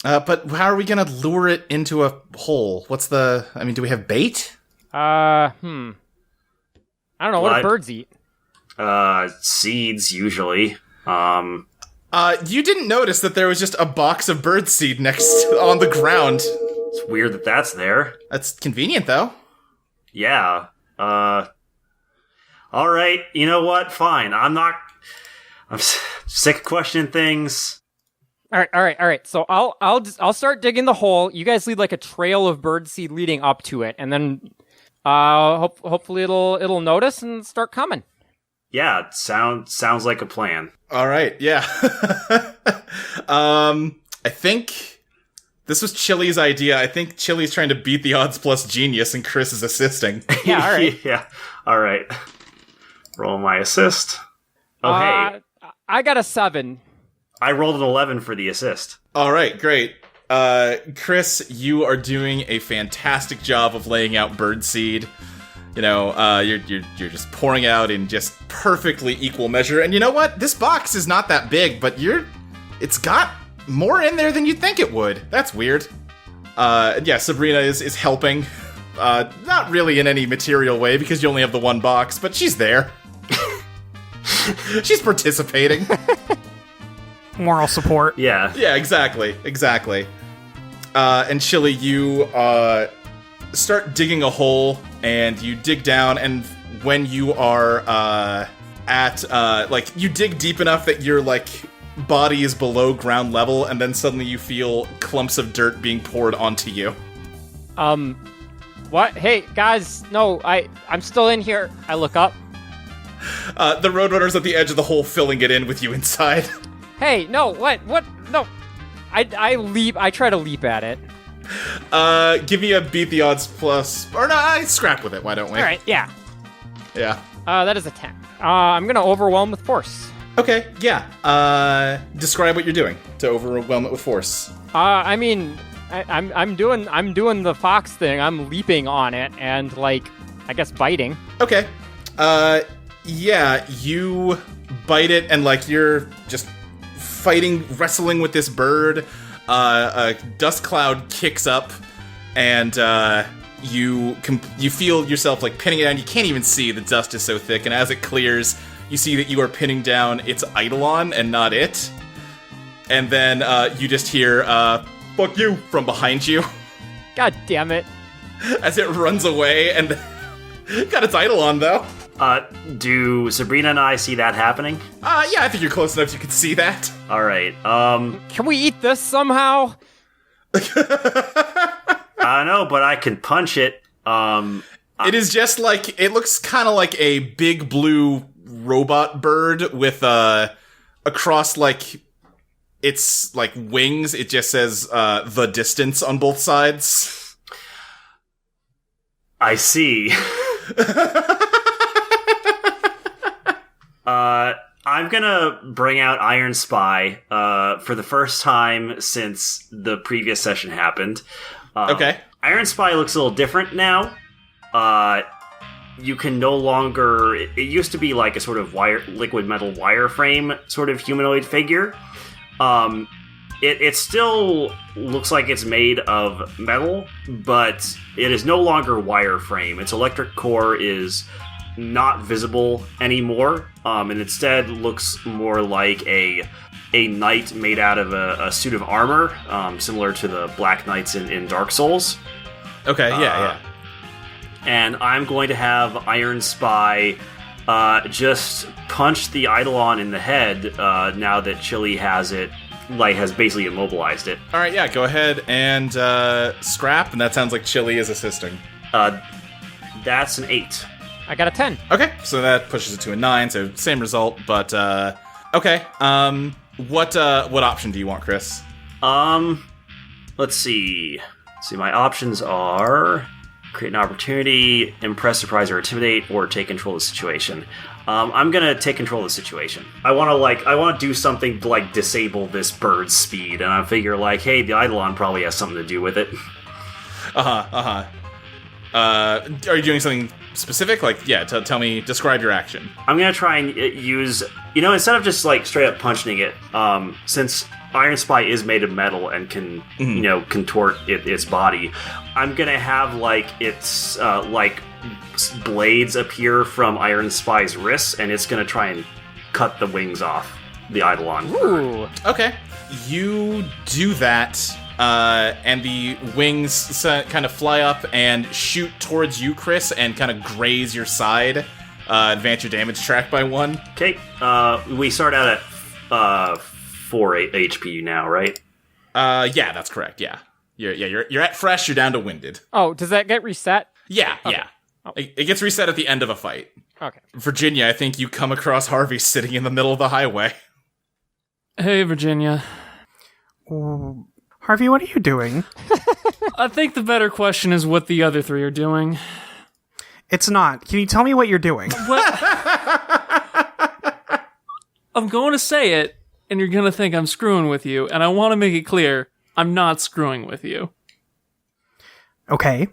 But how are we gonna lure it into a hole? Do we have bait? I don't know. What do birds eat? Seeds, usually. You didn't notice that there was just a box of birdseed on the ground. It's weird that that's there. That's convenient, though. Yeah. Alright, you know what? Fine. I'm sick of questioning things. All right. So I'll start digging the hole. You guys lead like a trail of birdseed leading up to it, and then hopefully it'll notice and start coming. Yeah, sounds like a plan. All right, yeah. I think this was Chili's idea. I think Chili's trying to beat the odds plus genius, and Chris is assisting. Yeah, all right. Yeah, all right. Roll my assist. Oh, hey. I got a 7. I rolled an 11 for the assist. All right, great. Chris, you are doing a fantastic job of laying out birdseed. You know, you're just pouring out in just perfectly equal measure. And you know what? This box is not that big, but it's got more in there than you'd think it would. That's weird. Yeah, Sabrina is helping. Not really in any material way because you only have the one box, but she's there. She's participating. Moral support. Yeah. Yeah, exactly. And Chili, you start digging a hole, and you dig down, and when you are you dig deep enough that your, body is below ground level, and then suddenly you feel clumps of dirt being poured onto you. What? Hey, guys, no, I'm still in here. I look up. The Roadrunner's at the edge of the hole, filling it in with you inside. Hey, no, what? No. I leap, I try to leap at it. Give me a beat the odds plus, or no, I scrap with it, why don't we? Alright, yeah. Yeah. That is a 10. I'm gonna overwhelm with force. Okay, yeah. Describe what you're doing to overwhelm it with force. I mean, I'm doing the fox thing. I'm leaping on it and, I guess biting. Okay. Yeah, you bite it and, you're just wrestling with this bird. A dust cloud kicks up, and you feel yourself pinning it down. You can't even see, the dust is so thick, and as it clears, you see that you are pinning down its Eidolon and not it. And then you just hear "fuck you" from behind you. God damn it! As it runs away, and got its Eidolon though. Do Sabrina and I see that happening? Yeah, I think you're close enough you can see that. Alright, Can we eat this somehow? I don't know, but I can punch it. It is just it looks kind of like a big blue robot bird with, across, its, wings, it just says, the distance on both sides. I see. I'm gonna bring out Iron Spy for the first time since the previous session happened. Okay. Iron Spy looks a little different now. You can no longer... It used to be like a sort of liquid metal wireframe sort of humanoid figure. It still looks like it's made of metal, but it is no longer wireframe. Its electric core is not visible anymore, and instead looks more like a knight made out of a suit of armor, similar to the Black Knights in Dark Souls. Okay, yeah. And I'm going to have Iron Spy just punch the Eidolon in the head now that Chili has it, has basically immobilized it. All right, yeah, go ahead and scrap, and that sounds like Chili is assisting. That's an 8. I got a 10. Okay, so that pushes it to a 9, so same result, but okay. What option do you want, Chris? Let's see. My options are create an opportunity, impress, surprise, or intimidate, or take control of the situation. I'm gonna take control of the situation. I want to do something to disable this bird's speed, and I figure hey, the Eidolon probably has something to do with it. Are you doing something specific? Tell me, describe your action. I'm gonna try and use, instead of just straight up punching it, since Iron Spy is made of metal and can, contort its body, I'm gonna have its blades appear from Iron Spy's wrists, and it's gonna try and cut the wings off the Eidolon. Ooh. Okay, you do that. And the wings kind of fly up and shoot towards you, Chris, and kind of graze your side. Advance your damage track by 1. Okay, we start out at 4 HP now, right? Yeah, that's correct. Yeah, you're at fresh. You're down to winded. Oh, does that get reset? Yeah, Okay. yeah. Oh. It gets reset at the end of a fight. Okay. Virginia, I think you come across Harvey sitting in the middle of the highway. Hey, Virginia. Ooh. Harvey, what are you doing? I think the better question is what the other 3 are doing. It's not. Can you tell me what you're doing? I'm going to say it, and you're going to think I'm screwing with you, and I want to make it clear, I'm not screwing with you. Okay.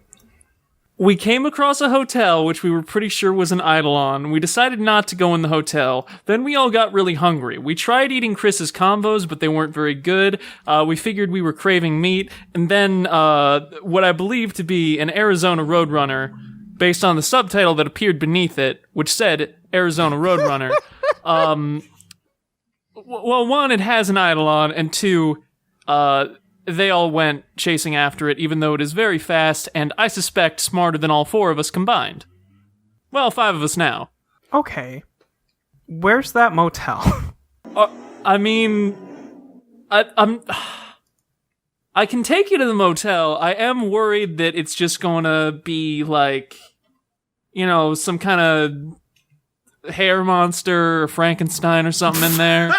We came across a hotel, which we were pretty sure was an Eidolon. We decided not to go in the hotel. Then we all got really hungry. We tried eating Chris's combos, but they weren't very good. We figured we were craving meat. And then what I believe to be an Arizona Roadrunner, based on the subtitle that appeared beneath it, which said Arizona Roadrunner. Well, 1, it has an Eidolon, and 2, they all went chasing after it, even though it is very fast, and I suspect smarter than all 4 of us combined. Well, 5 of us now. Okay. Where's that motel? I can take you to the motel. I am worried that it's just gonna be some kind of hair monster or Frankenstein or something in there.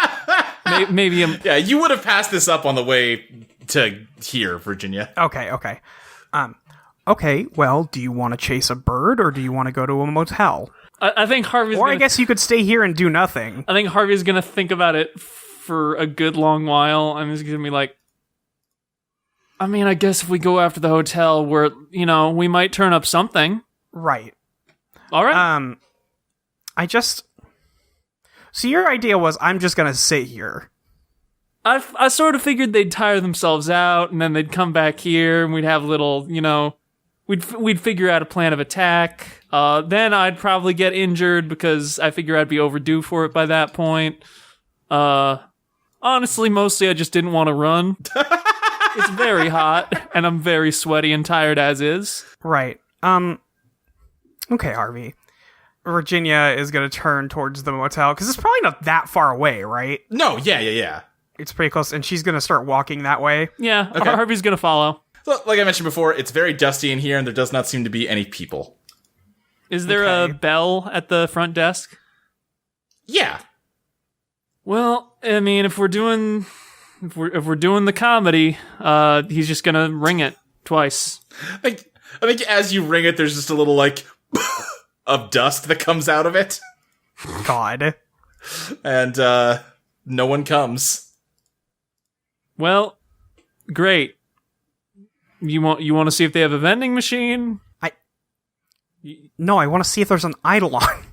Maybe Yeah, you would have passed this up on the way to here, Virginia. Okay. Okay, well, do you want to chase a bird, or do you want to go to a motel? I think Harvey's Or I guess you could stay here and do nothing. I think Harvey's gonna think about it for a good long while, and he's gonna be like, I guess if we go after the hotel, we might turn up something. Right. All right. So your idea was, I'm just gonna sit here. I sort of figured they'd tire themselves out, and then they'd come back here, and we'd have little, we'd figure out a plan of attack. Then I'd probably get injured because I figure I'd be overdue for it by that point. Honestly, mostly I just didn't want to run. It's very hot, and I'm very sweaty and tired as is. Right. Okay, Harvey. Virginia is gonna turn towards the motel, because it's probably not that far away, right? No, yeah. It's pretty close, and she's gonna start walking that way. Yeah, Okay. Harvey's gonna follow. So, like I mentioned before, it's very dusty in here, and there does not seem to be any people. Is there a bell at the front desk? Yeah. Well, if we're doing the comedy, he's just gonna ring it twice. I think as you ring it, there's just a little, of dust that comes out of it. God. And, no one comes. Well, great. You want to see if they have a vending machine? No, I want to see if there's an Eidolon.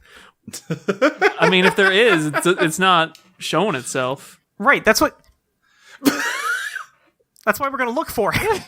If there is, it's not showing itself. Right, that's what... That's why we're gonna look for it.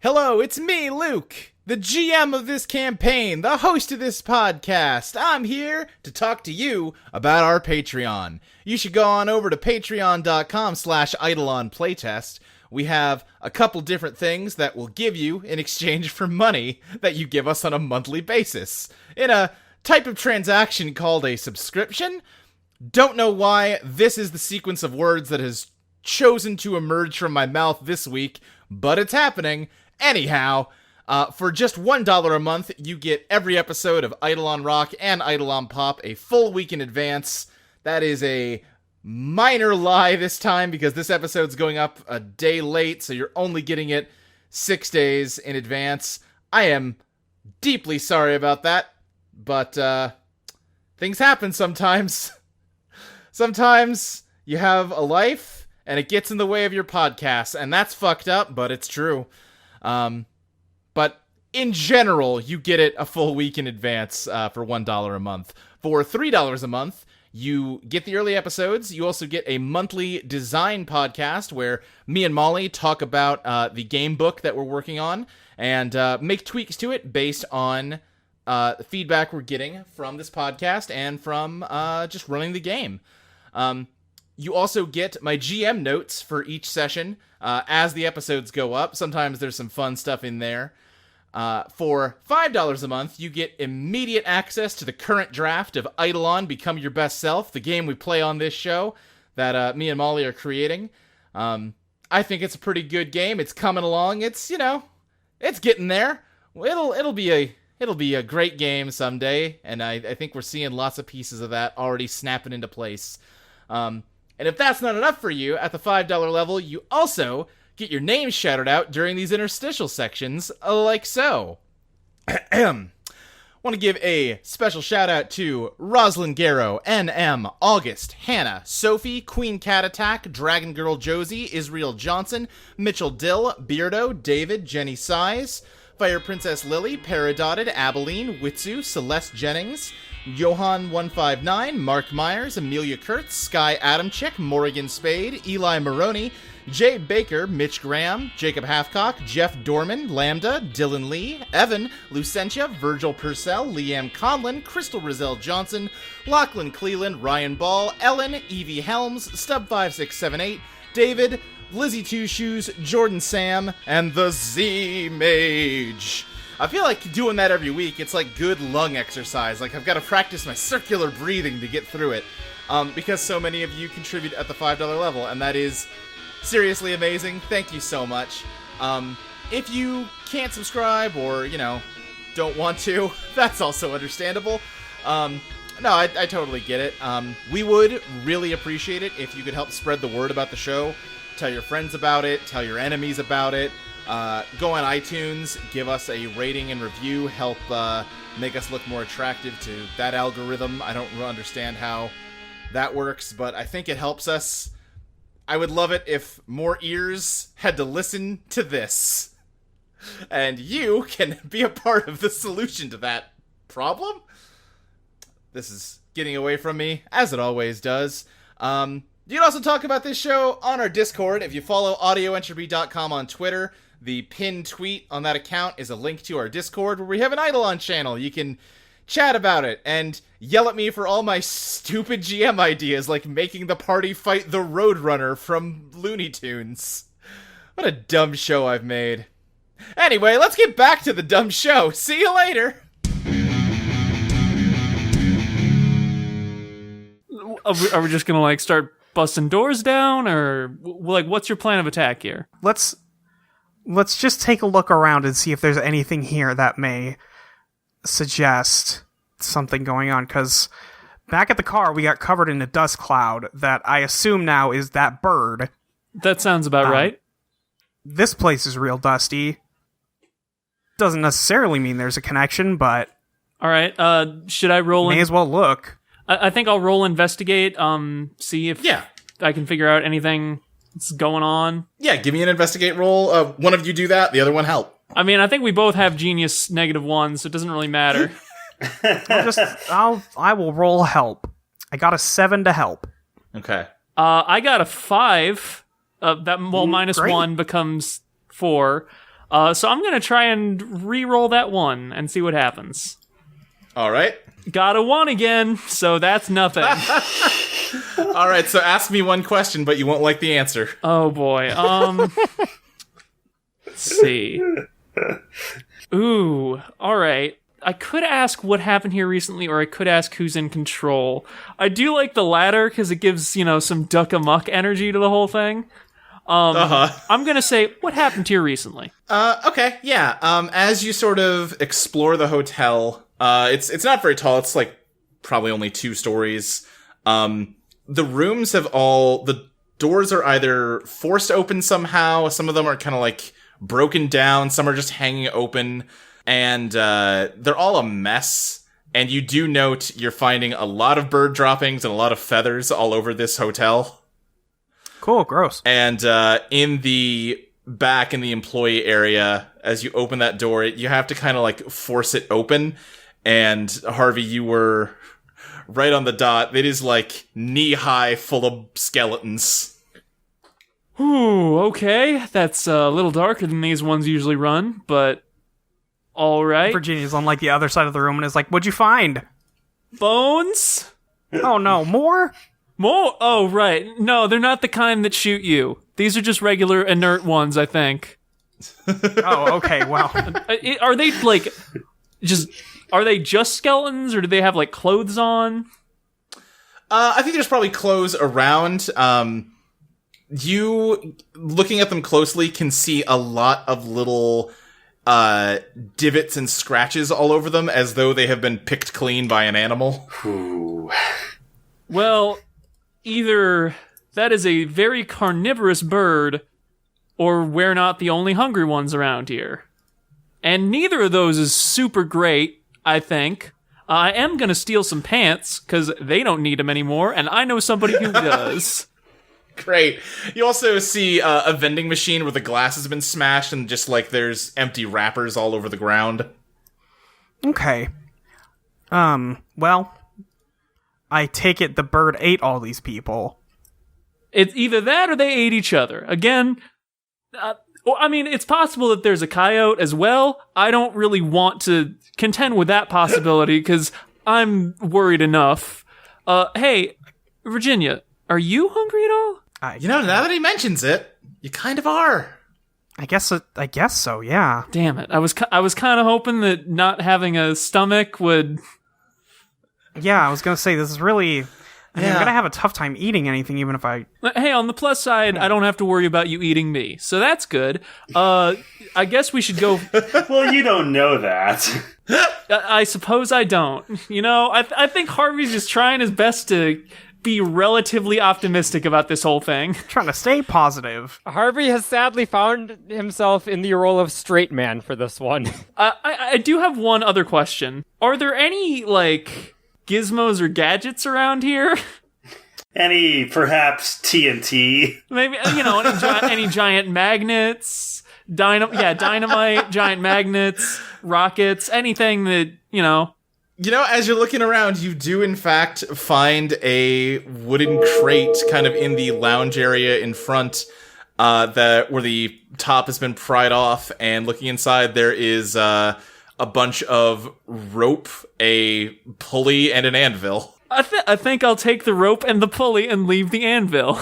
Hello, it's me, Luke, the GM of this campaign, the host of this podcast. I'm here to talk to you about our Patreon. You should go on over to patreon.com/Eidolon playtest. We have a couple different things that we'll give you in exchange for money that you give us on a monthly basis. In a type of transaction called a subscription. Don't know why this is the sequence of words that has chosen to emerge from my mouth this week, but it's happening. Anyhow, for just $1 a month, you get every episode of Eidolon Rock and Eidolon Pop a full week in advance. That is a minor lie this time because this episode's going up a day late, so you're only getting it 6 days in advance. I am deeply sorry about that, but things happen sometimes. Sometimes you have a life, and it gets in the way of your podcast, and that's fucked up, but it's true. But in general, you get it a full week in advance for $1 a month. For $3 a month, you get the early episodes. You also get a monthly design podcast where me and Molly talk about the game book that we're working on and make tweaks to it based on the feedback we're getting from this podcast and from just running the game. You also get my GM notes for each session as the episodes go up. Sometimes there's some fun stuff in there. For $5 a month, you get immediate access to the current draft of Eidolon Become Your Best Self, the game we play on this show that me and Molly are creating. I think it's a pretty good game. It's coming along. It's, it's getting there. It'll be a great game someday, and I think we're seeing lots of pieces of that already snapping into place. And if that's not enough for you, at the $5 level, you also get your name shouted out during these interstitial sections, like so. Want to give a special shout out to Rosalind Garrow, NM, August, Hannah, Sophie, Queen Cat Attack, Dragon Girl Josie, Israel Johnson, Mitchell Dill, Beardo, David, Jenny Size, Fire Princess Lily, Paradotted, Abilene, Witsu, Celeste Jennings, Johan159, Mark Myers, Amelia Kurtz, Sky Adamchick, Morrigan Spade, Eli Maroney, Jay Baker, Mitch Graham, Jacob Halfcock, Jeff Dorman, Lambda, Dylan Lee, Evan, Lucentia, Virgil Purcell, Leanne Conlon, Crystal Rizal Johnson, Lachlan Cleland, Ryan Ball, Ellen, Evie Helms, Stub5678, David, Lizzie Two Shoes, Jordan Sam, and the Z Mage. I feel like doing that every week, it's like good lung exercise. Like, I've got to practice my circular breathing to get through it. Because so many of you contribute at the $5 level, and that is seriously amazing. Thank you so much. If you can't subscribe or, don't want to, that's also understandable. No, I totally get it. We would really appreciate it if you could help spread the word about the show. Tell your friends about it. Tell your enemies about it. Go on iTunes, give us a rating and review, help make us look more attractive to that algorithm. I don't really understand how that works, but I think it helps us. I would love it if more ears had to listen to this. And you can be a part of the solution to that problem. This is getting away from me, as it always does. You can also talk about this show on our Discord. If you follow audioentropy.com on Twitter, the pinned tweet on that account is a link to our Discord where we have an Eidolon channel. You can chat about it and yell at me for all my stupid GM ideas, like making the party fight the Roadrunner from Looney Tunes. What a dumb show I've made. Anyway, let's get back to the dumb show. See you later! Are we just gonna, start busting doors down, or, what's your plan of attack here? Let's just take a look around and see if there's anything here that may suggest something going on, because back at the car, we got covered in a dust cloud that I assume now is that bird. That sounds about right. This place is real dusty. Doesn't necessarily mean there's a connection, but... Alright, should I roll May as well look. I think I'll roll investigate, see if I can figure out anything that's going on. Yeah, give me an investigate roll. One of you do that, the other one help. I mean, I think we both have genius -1, so it doesn't really matter. I will roll help. I got a 7 to help. Okay. I got a 5. That great. -1 becomes 4. So I'm gonna try and re-roll that 1 and see what happens. All right. Got a 1 again, so that's nothing. All right, so ask me one question, but you won't like the answer. Oh boy. Let's see. Ooh, all right. I could ask what happened here recently, or I could ask who's in control. I do like the latter because it gives, some duck-amuck energy to the whole thing. I'm gonna say, what happened here recently? Okay, yeah. As you sort of explore the hotel, it's not very tall. It's like probably only 2 stories. The rooms the doors are either forced open somehow. Some of them are kind of like broken down. Some are just hanging open. And they're all a mess. And you do note you're finding a lot of bird droppings and a lot of feathers all over this hotel. Cool, gross. And in the back in the employee area, as you open that door, you have to kind of like force it open. And Harvey, you were right on the dot. It is like knee-high full of skeletons. Ooh, okay. That's a little darker than these ones usually run, but all right. Virginia's on like the other side of the room and is like, "What'd you find?" Bones? Oh no, more? More? Oh, right. No, they're not the kind that shoot you. These are just regular inert ones, I think. Oh, okay, well. Are they like are they just skeletons, or do they have like clothes on? I think there's probably clothes around. You, looking at them closely, can see a lot of little divots and scratches all over them, as though they have been picked clean by an animal. Ooh. Well, either that is a very carnivorous bird, or we're not the only hungry ones around here. And neither of those is super great, I think. I am gonna steal some pants, because they don't need them anymore, and I know somebody who does. Great. You also see a vending machine where the glass has been smashed and just like there's empty wrappers all over the ground. Okay. Well, I take it the bird ate all these people. It's either that or they ate each other. Again, it's possible that there's a coyote as well. I don't really want to contend with that possibility because I'm worried enough. Hey, Virginia, are you hungry at all? Now that he mentions it, you kind of are. I guess so, yeah. Damn it. I was kind of hoping that not having a stomach would... Yeah, I was going to say, this is really... I'm going to have a tough time eating anything, even if I... Hey, on the plus side, I don't have to worry about you eating me, so that's good. I guess we should go... Well, you don't know that. I suppose I don't. I think Harvey's just trying his best to be relatively optimistic about this whole thing. Trying to stay positive. Harvey has sadly found himself in the role of straight man for this one. I do have one other question. Are there any, gizmos or gadgets around here? Any, perhaps, TNT? Maybe, any giant magnets? Dynamite, giant magnets, rockets, anything that, as you're looking around, you do in fact find a wooden crate kind of in the lounge area in front, where the top has been pried off, and looking inside there is a bunch of rope, a pulley, and an anvil. I think I'll take the rope and the pulley and leave the anvil.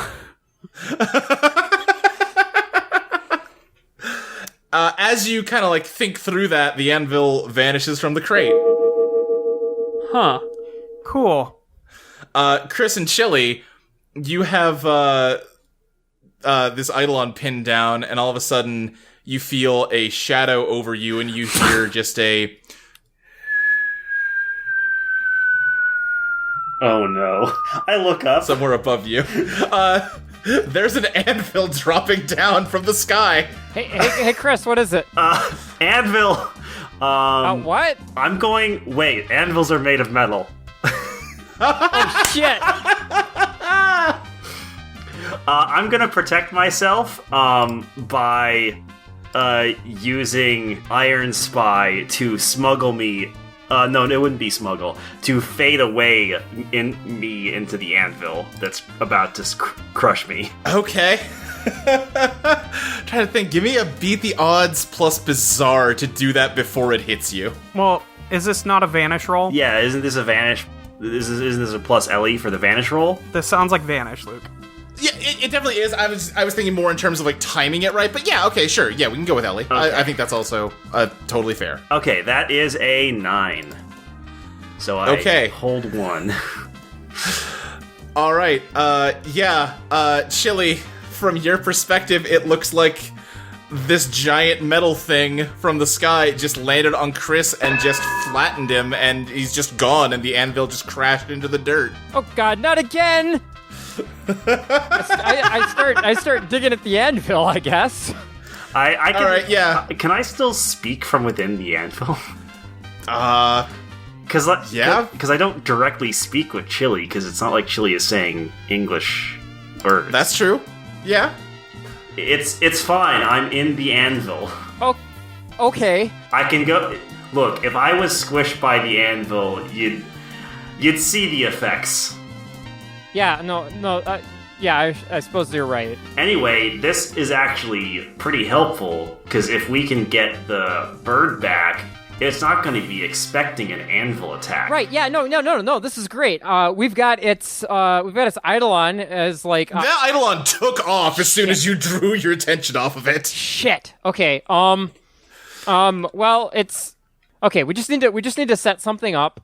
As you kind of think through that, the anvil vanishes from the crate. Huh. Cool. Chris and Chili, you have this Eidolon pinned down, and all of a sudden you feel a shadow over you, and you hear just a... Oh no. I look up. Somewhere above you. There's an anvil dropping down from the sky. Hey, Chris, what is it? Anvil! What? Wait, anvils are made of metal. Oh, shit! I'm gonna protect myself, by, using Iron Spy to smuggle me. No, it wouldn't be smuggle. To fade away into the anvil that's about to crush me. Okay. Trying to think. Give me a beat the odds plus bizarre to do that before it hits you. Well, is this not a vanish roll? Yeah, isn't this a vanish? Isn't this a plus Ellie for the vanish roll? This sounds like vanish, Luke. Yeah, it definitely is. I was thinking more in terms of like timing it right, but yeah, okay, sure. Yeah, we can go with Ellie. Okay. I think that's also totally fair. Okay, that is a 9. So I hold 1. All right. Chili, from your perspective, it looks like this giant metal thing from the sky just landed on Chris and just flattened him, and he's just gone, and the anvil just crashed into the dirt. Oh God, not again! I start digging at the anvil, I guess. I can, all right, yeah. Can I still speak from within the anvil? Because I don't directly speak with Chili, because it's not like Chili is saying English words. That's true. Yeah. It's fine. I'm in the anvil. Oh, okay. I can go. Look, if I was squished by the anvil, you'd see the effects. Yeah, I suppose you're right. Anyway, this is actually pretty helpful, because if we can get the bird back, it's not going to be expecting an anvil attack. Right, yeah, no, this is great. We've got its Eidolon as like... that Eidolon took off as soon as you drew your attention off of it. Shit. Okay, well, it's... Okay, we just need to set something up.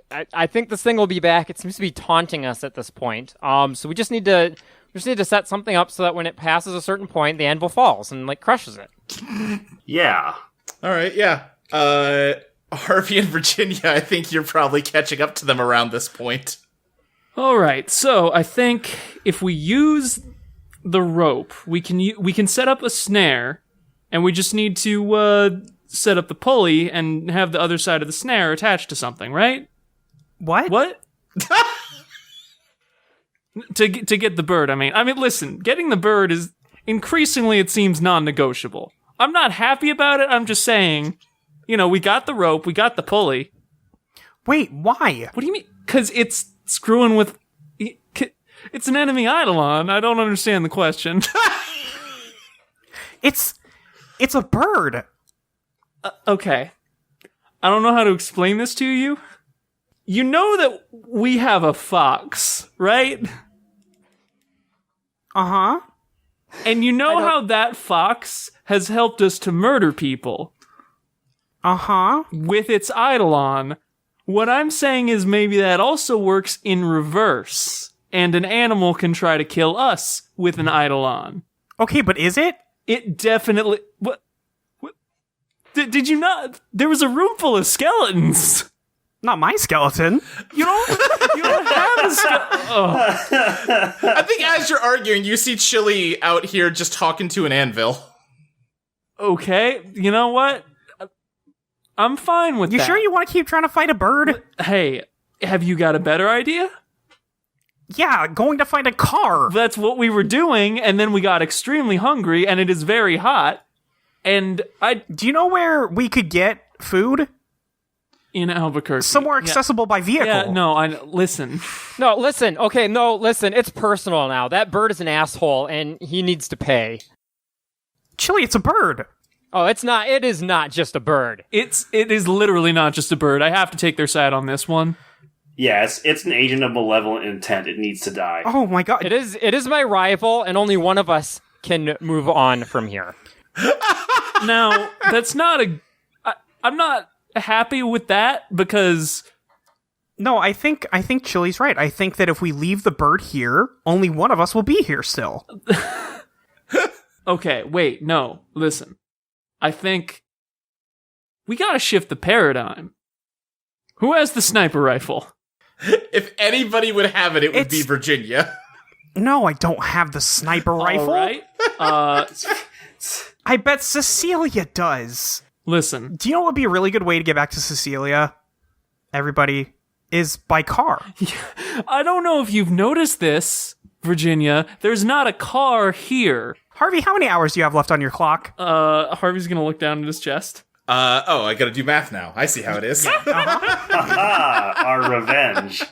I think this thing will be back. It seems to be taunting us at this point. So we just need to set something up so that when it passes a certain point, the anvil falls and like crushes it. Yeah. All right, yeah. Harvey and Virginia, I think you're probably catching up to them around this point. All right, so I think if we use the rope, we can set up a snare, and we just need to set up the pulley and have the other side of the snare attached to something, right? What? to get the bird, I mean, listen, getting the bird is increasingly, it seems, non-negotiable. I'm not happy about it. I'm just saying, we got the rope, we got the pulley. Wait, why? What do you mean? Because it's screwing with... It's an enemy Eidolon. I don't understand the question. It's a bird. Okay. I don't know how to explain this to you. You know that we have a fox, right? Uh-huh. And you know how that fox has helped us to murder people. Uh-huh. With its Eidolon. What I'm saying is maybe that also works in reverse. And an animal can try to kill us with an Eidolon. Okay, but is it? It definitely... What? Did you not... There was a room full of skeletons. Not my skeleton. You don't have a skeleton. Oh. I think as you're arguing, you see Chili out here just talking to an anvil. Okay, you know what? I'm fine with that. You sure you want to keep trying to fight a bird? Hey, have you got a better idea? Yeah, going to find a car. That's what we were doing, and then we got extremely hungry, and it is very hot. And Do you know where we could get food? In Albuquerque. Somewhere accessible by vehicle. Yeah, no, listen. No, listen. Okay, no, listen. It's personal now. That bird is an asshole, and he needs to pay. Chili, it's a bird. Oh, it's not. It is not just a bird. It is literally not just a bird. I have to take their side on this one. Yes, it's an agent of malevolent intent. It needs to die. Oh my god. It is my rival, and only one of us can move on from here. Now, that's not I'm not happy with that, because... No, I think Chili's right. I think that if we leave the bird here, only one of us will be here still. Okay, wait, no, listen. I think we gotta shift the paradigm. Who has the sniper rifle? If anybody would have it, it would be Virginia. No, I don't have the sniper rifle. All right. I bet Cecilia does. Listen. Do you know what would be a really good way to get back to Cecilia? Everybody, is by car. I don't know if you've noticed this, Virginia. There's not a car here. Harvey, how many hours do you have left on your clock? Harvey's gonna look down at his chest. I gotta do math now. I see how it is. Our revenge.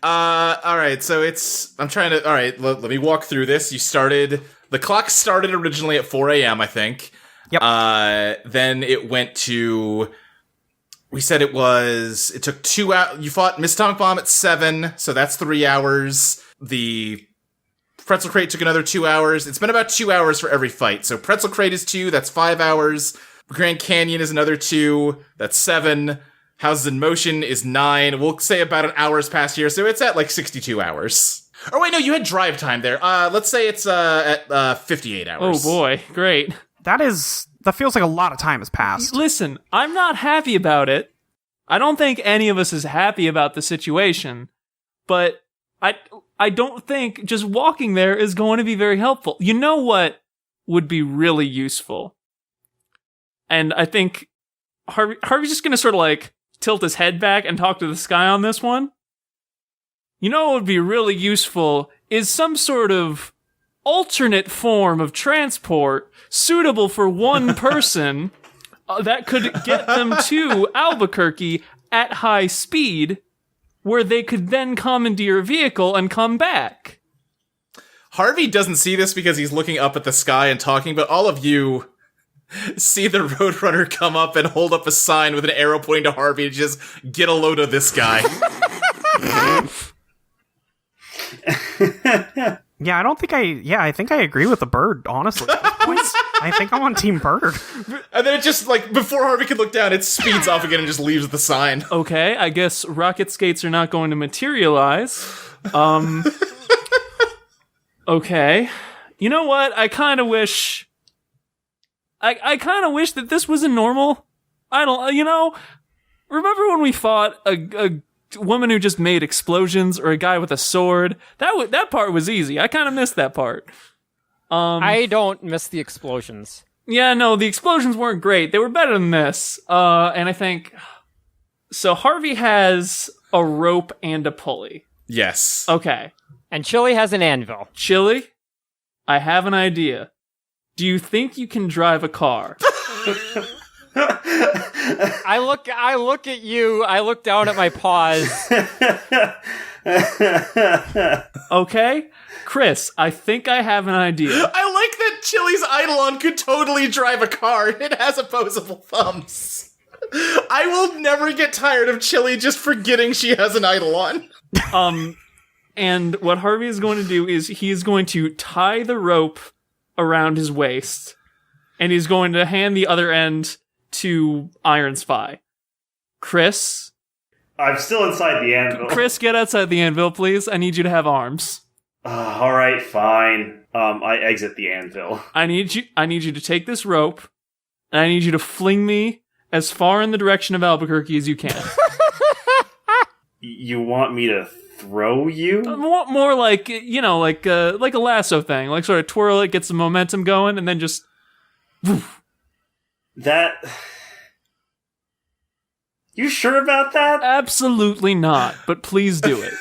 All right, so all right, let me walk through this. The clock started originally at 4 a.m., I think. Yep. Then it went to, we said it took 2 hours. You fought Miss Tonk Bomb at 7, so that's 3 hours. The Pretzel Crate took another 2 hours. It's been about 2 hours for every fight. So Pretzel Crate is 2, that's 5 hours. Grand Canyon is another 2, that's 7. Houses in Motion is 9. We'll say about an hour's past here, so it's at like 62 hours. Oh wait, no, you had drive time there. Let's say it's at 58 hours. Oh boy, great. That feels like a lot of time has passed. Listen, I'm not happy about it. I don't think any of us is happy about the situation, but I don't think just walking there is going to be very helpful. You know what would be really useful? And I think Harvey's just going to sort of like tilt his head back and talk to the sky on this one. You know what would be really useful is some sort of alternate form of transport suitable for one person that could get them to Albuquerque at high speed, where they could then come into your vehicle and come back. Harvey doesn't see this because he's looking up at the sky and talking, but all of you see the Roadrunner come up and hold up a sign with an arrow pointing to Harvey to just get a load of this guy. Yeah, I think I agree with the bird, honestly. I think I'm on Team Bird. And then it just, like, before Harvey could look down, it speeds off again and just leaves the sign. Okay, I guess rocket skates are not going to materialize. Okay. You know what? I kind of wish that this was a normal. Remember when we fought a woman who just made explosions, or a guy with a sword? That part was easy. I kind of missed that part. I don't miss the explosions. Yeah, no, the explosions weren't great. They were better than this. And I think so. Harvey has a rope and a pulley. Yes. Okay. And Chili has an anvil. Chili, I have an idea. Do you think you can drive a car? I look at you. I look down at my paws. Okay, Chris, I think I have an idea. I like that Chili's Eidolon could totally drive a car. It has opposable thumbs. I will never get tired of Chili just forgetting she has an Eidolon. And what Harvey is going to do is he's going to tie the rope around his waist, and he's going to hand the other end to Iron Spy. Chris? I'm still inside the anvil. Chris, get outside the anvil, please. I need you to have arms. Alright, fine. I exit the anvil. I need you to take this rope, and I need you to fling me as far in the direction of Albuquerque as you can. You want me to throw you? More like, like a lasso thing. Like sort of twirl it, get some momentum going, and then just... Woof. That... You sure about that? Absolutely not, but please do it.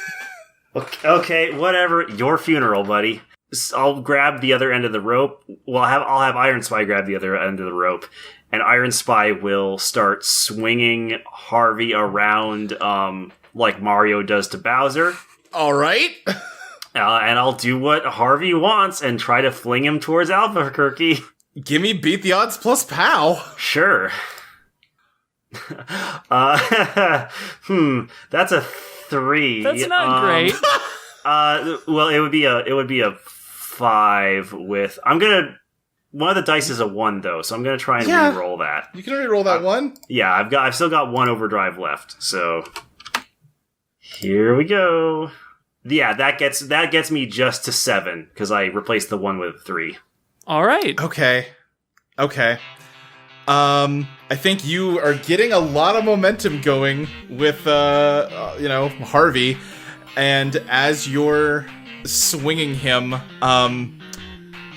Okay, whatever. Your funeral, buddy. I'll grab the other end of the rope. Well, I'll have Iron Spy grab the other end of the rope, and Iron Spy will start swinging Harvey around, like Mario does to Bowser. All right. And I'll do what Harvey wants and try to fling him towards Albuquerque. Gimme beat the odds plus pow. Sure. That's a 3. That's not great. Well, it would be a 5 with. One of the dice is a 1 though, so I'm gonna try and re-roll that. You can re-roll that one. Yeah, I've still got 1 overdrive left, so here we go. Yeah, that gets me just to 7 because I replaced the 1 with 3. All right. Okay. I think you are getting a lot of momentum going with, Harvey. And as you're swinging him,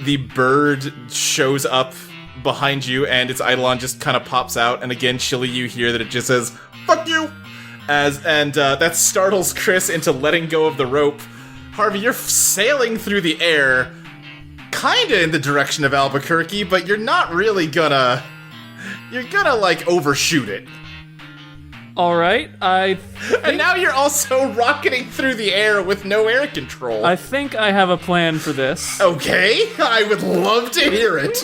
the bird shows up behind you, and its Eidolon just kind of pops out. And again, Chili, you hear that it just says, "Fuck you!" That startles Chris into letting go of the rope. Harvey, you're sailing through the air, kinda in the direction of Albuquerque, but you're not really gonna... You're gonna, like, overshoot it. All right, And now you're also rocketing through the air with no air control. I think I have a plan for this. Okay, I would love to hear it.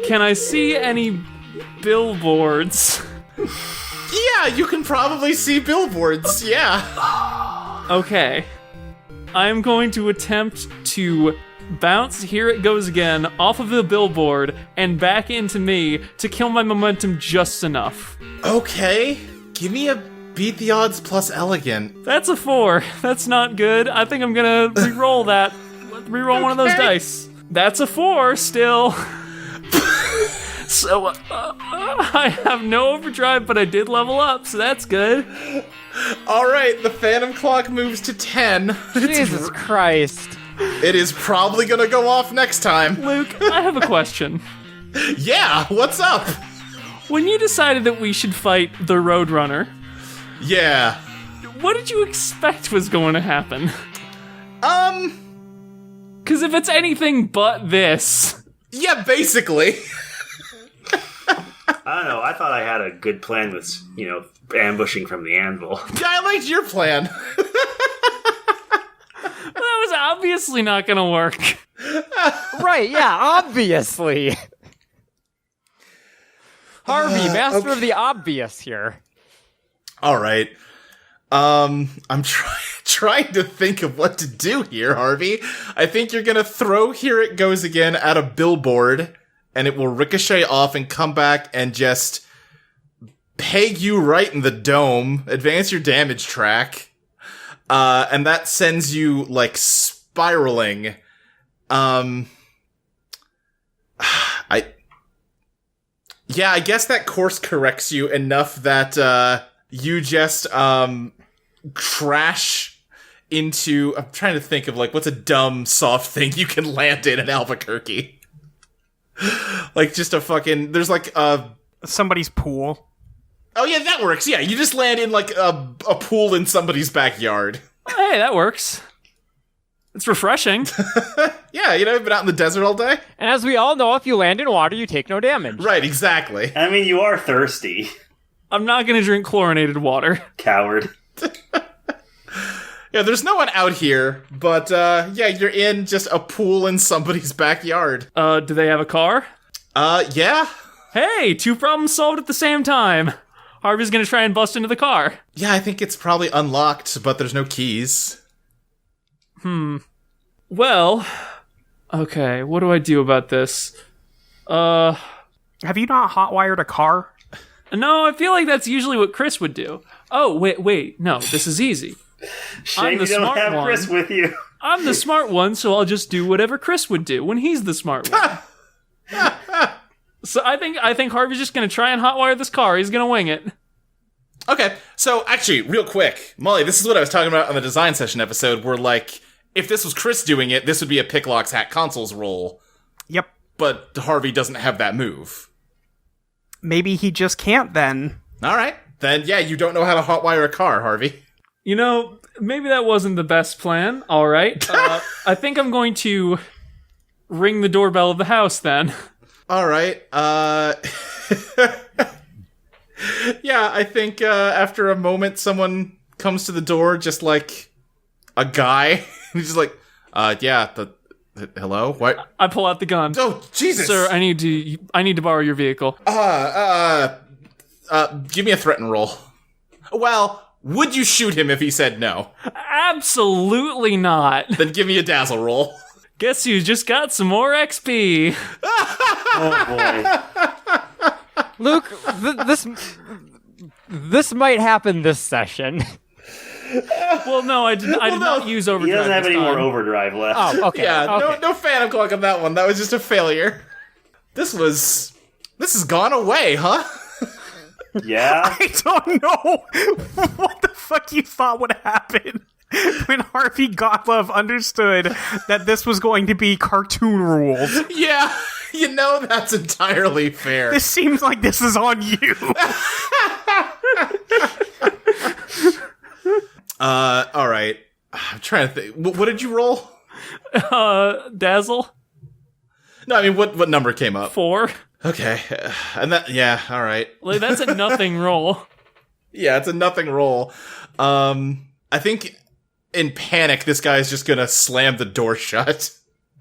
Can I see any billboards? Yeah, you can probably see billboards, yeah. Okay. I'm going to attempt to bounce Here It Goes Again off of the billboard and back into me to kill my momentum just enough. Okay, give me a beat the odds plus elegant. That's a 4. That's not good. I think I'm gonna re-roll that. Re-roll one of those dice. That's a 4 still. So, I have no overdrive, but I did level up, so that's good. Alright, the Phantom Clock moves to 10. Jesus Christ. It is probably gonna go off next time. Luke, I have a question. Yeah, what's up? When you decided that we should fight the Roadrunner, Yeah. what did you expect was going to happen? Because if it's anything but this... Yeah, basically. I don't know. I thought I had a good plan with, ambushing from the anvil. Yeah, I liked your plan. That was obviously not going to work. Right, yeah, obviously. Harvey, master of the obvious here. Alright. I'm trying to think of what to do here, Harvey. I think you're gonna throw Here It Goes Again at a billboard, and it will ricochet off and come back and just peg you right in the dome, advance your damage track, and that sends you, like, spiraling. I guess that course corrects you enough that, you just, crash into... I'm trying to think of, like, what's a dumb, soft thing you can land in Albuquerque? Like, just a fucking... There's, like, Somebody's pool. Oh, yeah, that works. Yeah, you just land in, like, a pool in somebody's backyard. Hey, that works. It's refreshing. Yeah, you've been out in the desert all day? And as we all know, if you land in water, you take no damage. Right, exactly. I mean, you are thirsty, I'm not going to drink chlorinated water. coward. Yeah, there's no one out here, but, you're in just a pool in somebody's backyard. Do they have a car? Yeah. Hey, 2 problems solved at the same time. Harvey's going to try and bust into the car. Yeah, I think it's probably unlocked, but there's no keys. Well, okay, what do I do about this? Have you not hotwired a car? No, I feel like that's usually what Chris would do. Oh, wait, no, this is easy. Shame the you don't smart have one. Chris with you. I'm the smart one, so I'll just do whatever Chris would do when he's the smart one. So I think Harvey's just gonna try and hotwire this car. He's gonna wing it. Okay, so actually, real quick, Molly, this is what I was talking about on the design session episode, where, like, if this was Chris doing it, this would be a Picklocks Hack Consoles roll. Yep. But Harvey doesn't have that move. Maybe he just can't then. Alright, then yeah, you don't know how to hotwire a car, Harvey. Maybe that wasn't the best plan. All right. I think I'm going to ring the doorbell of the house then. Alright, yeah, I think, after a moment, someone comes to the door, just like a guy. He's just like, hello? What? I pull out the gun. Oh, Jesus! Sir, I need to borrow your vehicle. Give me a threat and roll. Well, would you shoot him if he said no? Absolutely not. Then give me a dazzle roll. Guess you just got some more XP. Oh boy. Luke, this might happen this session. Well, no, I did not use overdrive. He doesn't have this any more time. overdrive left. Oh, okay. Yeah, okay. no Phantom Clock on that one. That was just a failure. This has gone away, huh? Yeah? I don't know what the fuck you thought would happen when Harvey Godlove understood that this was going to be cartoon rules. Yeah, that's entirely fair. This seems like this is on you. Alright. I'm trying to think. What did you roll? Dazzle No, I mean, what number came up? 4. Okay, and that, yeah, all right. Like, that's a nothing roll. Yeah, it's a nothing roll. I think in panic, this guy's just gonna slam the door shut.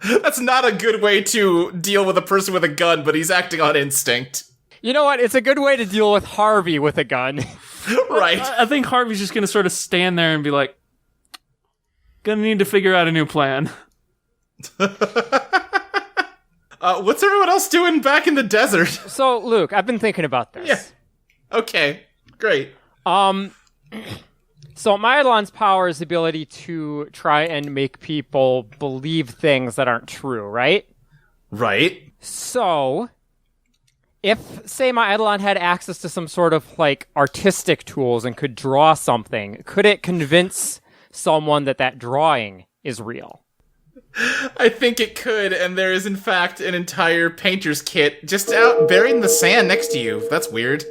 That's not a good way to deal with a person with a gun, but he's acting on instinct. You know what? It's a good way to deal with Harvey with a gun. Right. I think Harvey's just gonna sort of stand there and be like, gonna need to figure out a new plan. What's everyone else doing back in the desert? So, Luke, I've been thinking about this. Yeah. Okay, great. So my Eidolon's power is the ability to try and make people believe things that aren't true, right? Right. So, if, say, my Eidolon had access to some sort of, like, artistic tools and could draw something, could it convince someone that that drawing is real? I think it could, and there is in fact an entire painter's kit just out buried in the sand next to you. That's weird.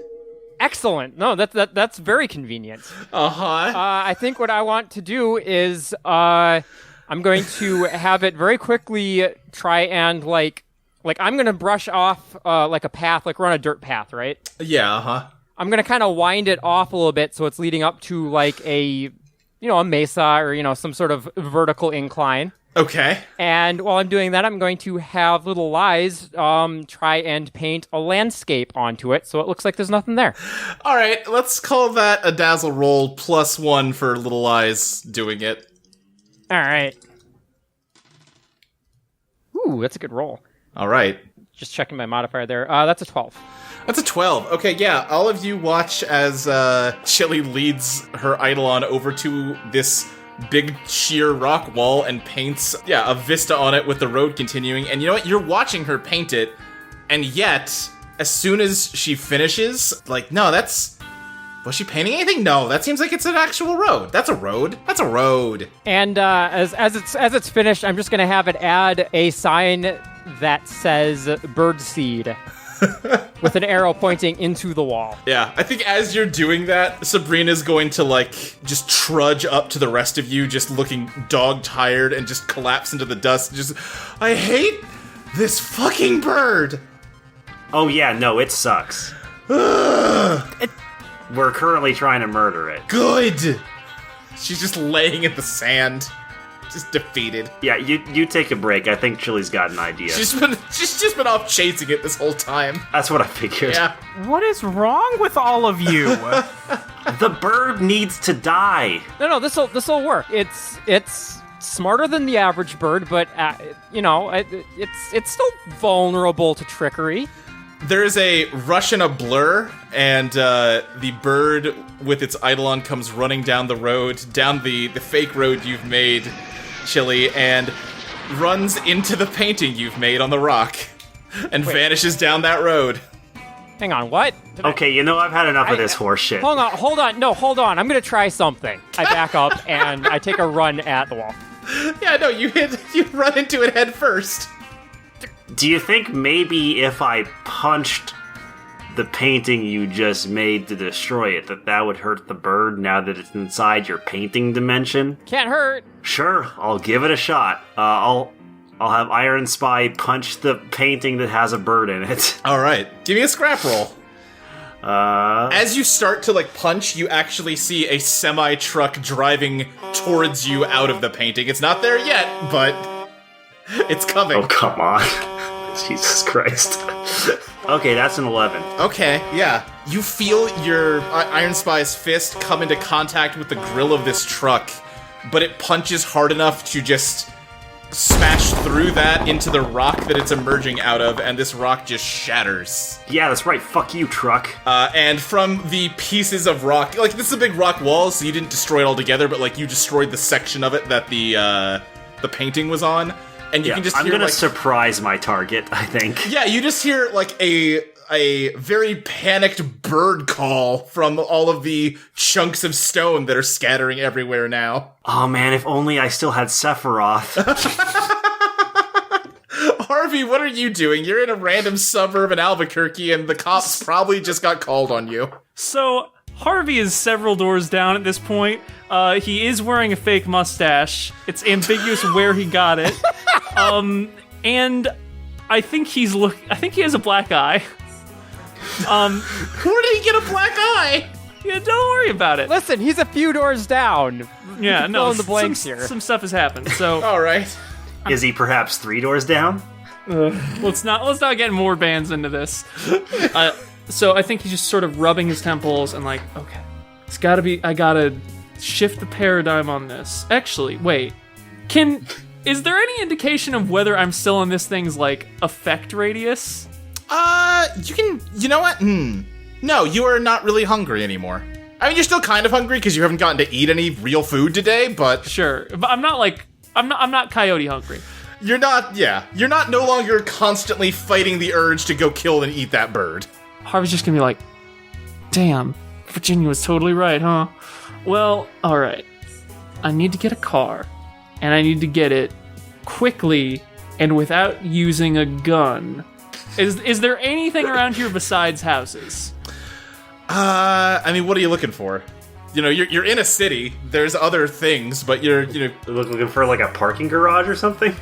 Excellent. No, that's very convenient. Uh-huh. I think what I want to do is I'm going to have it very quickly try and like I'm going to brush off like a path, like we're on a dirt path, right? Yeah, uh-huh. I'm going to kind of wind it off a little bit so it's leading up to like a mesa or, some sort of vertical incline. Okay. And while I'm doing that, I'm going to have Little Lies try and paint a landscape onto it so it looks like there's nothing there. All right, let's call that a dazzle roll +1 for Little Eyes doing it. All right. Ooh, that's a good roll. All right. Just checking my modifier there. That's a 12. That's a 12. Okay, yeah, all of you watch as Chili leads her Eidolon over to this big sheer rock wall and paints, a vista on it with the road continuing. And you know what? You're watching her paint it, and yet, as soon as she finishes, was she painting anything? No, that seems like it's an actual road. That's a road. That's a road. And as it's finished, I'm just gonna have it add a sign that says birdseed with an arrow pointing into the wall. Yeah, I think as you're doing that, Sabrina's going to, just trudge up to the rest of you, just looking dog-tired, and just collapse into the dust. Just, I hate this fucking bird! Oh yeah, no, it sucks. We're currently trying to murder it. Good! She's just laying in the sand. Just defeated. Yeah, you take a break. I think Chili's got an idea. She's just been off chasing it this whole time. That's what I figured. Yeah. What is wrong with all of you? The bird needs to die. No, this'll work. It's smarter than the average bird, but it's still vulnerable to trickery. There's a rush and a blur, and the bird with its Eidolon comes running down the road, down the fake road you've made, Chili, and runs into the painting you've made on the rock, and vanishes down that road. Hang on, what? Okay, I've had enough of this horse shit. Hold on. No, hold on. I'm gonna try something. I back up and I take a run at the wall. Yeah, no, you run into it head first. Do you think maybe if I punched the painting you just made to destroy it, that would hurt the bird now that it's inside your painting dimension? Can't hurt. Sure, I'll give it a shot. I'll have Iron Spy punch the painting that has a bird in it. All right, give me a scrap roll. As you start to punch, you actually see a semi-truck driving towards you out of the painting. It's not there yet, but it's coming. Oh, come on. Jesus Christ. Okay, that's an 11. Okay, yeah. You feel your Iron Spy's fist come into contact with the grill of this truck, but it punches hard enough to just smash through that into the rock that it's emerging out of, and this rock just shatters. Yeah, that's right. Fuck you, truck. And from the pieces of rock, this is a big rock wall, so you didn't destroy it altogether, but you destroyed the section of it that the painting was on. And you can just hear, I'm gonna surprise my target, I think. Yeah, you just hear, a very panicked bird call from all of the chunks of stone that are scattering everywhere now. Oh man, if only I still had Sephiroth. Harvey, what are you doing? You're in a random suburb in Albuquerque, and the cops probably just got called on you. So, Harvey is several doors down at this point. He is wearing a fake mustache. It's ambiguous where he got it. And I think he has a black eye. Where did he get a black eye? Yeah, don't worry about it. Listen, he's a few doors down. Yeah, no, Fill in the blanks here. Some stuff has happened. So All right. Is he perhaps 3 doors down? let's not get more bands into this. So I think he's just sort of rubbing his temples and like, okay, it's gotta be. I gotta shift the paradigm on this. Actually, wait. Is there any indication of whether I'm still in this thing's like effect radius? You know what? No, you are not really hungry anymore. I mean, you're still kind of hungry because you haven't gotten to eat any real food today, but... Sure, but I'm not coyote hungry. You're not no longer constantly fighting the urge to go kill and eat that bird. Harvey's just gonna be like, damn, Virginia was totally right, huh? Well, alright. I need to get a car, and I need to get it quickly and without using a gun. Is there anything around here besides houses? I mean, what are you looking for? You know, you're in a city. There's other things, but you're Looking for like a parking garage or something?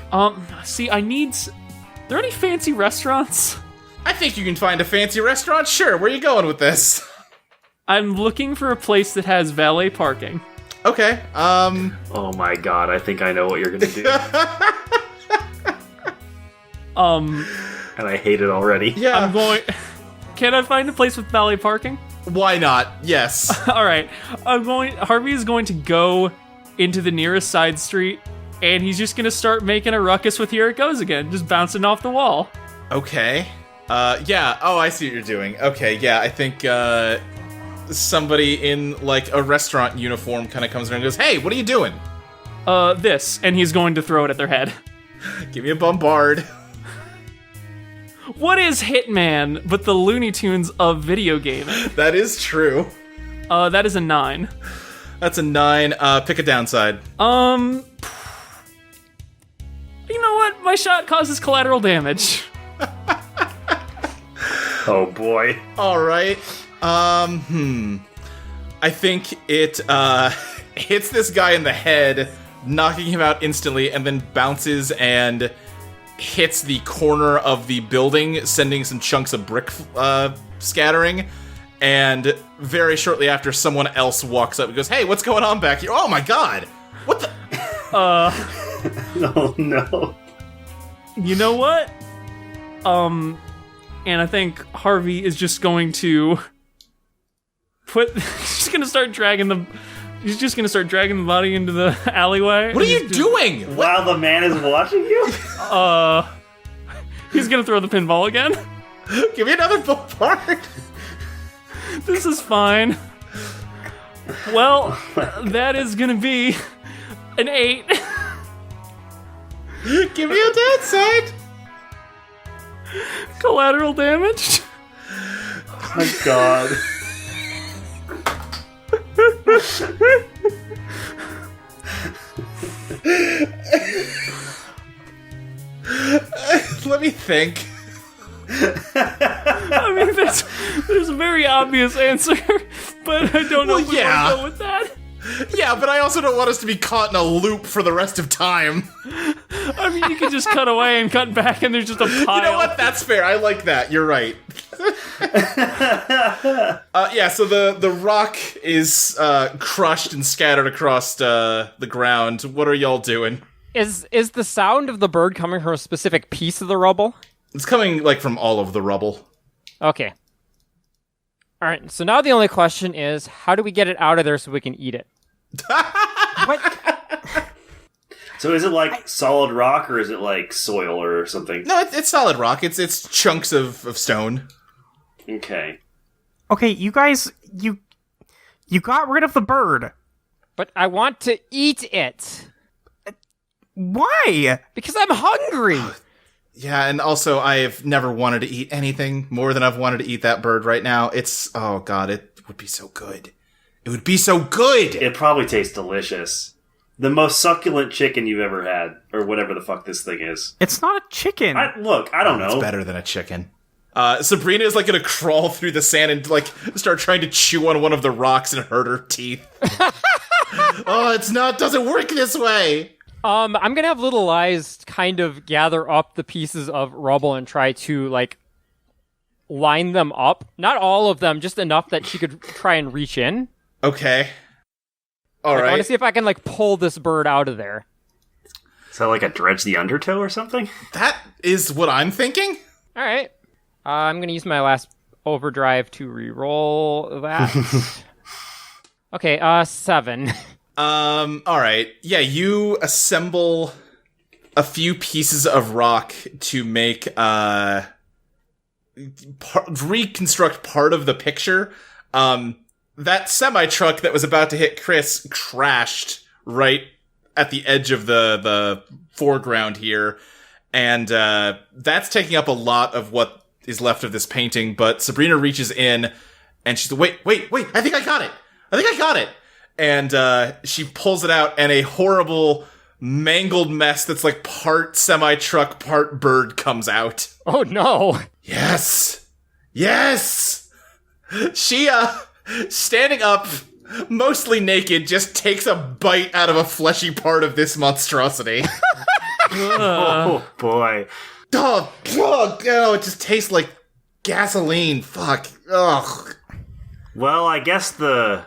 See, Are there any fancy restaurants? I think you can find a fancy restaurant. Sure, where are you going with this? I'm looking for a place that has valet parking. Okay. Oh my god, I think I know what you're gonna do. And I hate it already. Yeah. Can I find a place with valet parking? Why not? Yes. All right. Harvey is going to go into the nearest side street, and he's just going to start making a ruckus with "Here It Goes Again," just bouncing off the wall. Okay. Yeah. Oh, I see what you're doing. Okay, yeah, I think, somebody in, like, a restaurant uniform kind of comes around and goes, "Hey, what are you doing?" This, and he's going to throw it at their head. Give me a bombard. What is Hitman but the Looney Tunes of video gaming? That is true. That is a 9. That's a 9. Pick a downside. You know what? My shot causes collateral damage. Oh boy. Alright. I think it, hits this guy in the head, knocking him out instantly, and then bounces and hits the corner of the building, sending some chunks of brick scattering, and very shortly after, someone else walks up and goes, "Hey, what's going on back here?" Oh my god! What the... Oh no. You know what? And I think Harvey is just going to he's just gonna start dragging the body into the alleyway. What are you doing? While the man is watching you? He's gonna throw the pinball again. Give me another bombard. This is fine. Well, that is gonna be an 8. Give me a downside. Collateral damage. Oh my god. Let me think. I mean, there's a very obvious answer, but I don't know if we want to go with that. Yeah, but I also don't want us to be caught in a loop for the rest of time. I mean, you can just cut away and cut back, and there's just a pile. You know what? That's fair. I like that. You're right. Yeah, so the rock is crushed and scattered across the ground. What are y'all doing? Is the sound of the bird coming from a specific piece of the rubble? It's coming, like, from all of the rubble. Okay. All right, so now the only question is, how do we get it out of there so we can eat it? What? So is it like solid rock or is it like soil or something? No, it's solid rock. It's chunks of stone. Okay. Okay, you guys, you got rid of the bird. But I want to eat it. Why? Because I'm hungry. Yeah, and also I've never wanted to eat anything more than I've wanted to eat that bird right now. Oh god, it would be so good. It would be so good! It probably tastes delicious. The most succulent chicken you've ever had, or whatever the fuck this thing is. It's not a chicken. I don't know. It's better than a chicken. Sabrina is, like, gonna crawl through the sand and, like, start trying to chew on one of the rocks and hurt her teeth. Oh, doesn't work this way! I'm gonna have Little Eyes kind of gather up the pieces of rubble and try to, like, line them up. Not all of them, just enough that she could try and reach in. Okay. All right. I want to see if I can, like, pull this bird out of there. Is that like a dredge the undertow or something? That is what I'm thinking. All right. I'm gonna use my last overdrive to re-roll that. Okay, 7. All right. Yeah, you assemble a few pieces of rock to make, reconstruct part of the picture. That semi-truck that was about to hit Chris crashed right at the edge of the foreground here. And, that's taking up a lot of what is left of this painting, but Sabrina reaches in and she's like, wait, I think I got it. And, she pulls it out and a horrible, mangled mess that's like part semi-truck, part bird comes out. Oh no! Yes! She, standing up, mostly naked, just takes a bite out of a fleshy part of this monstrosity. Oh, boy. Oh, it just tastes like gasoline. Fuck. Ugh. Well, I guess the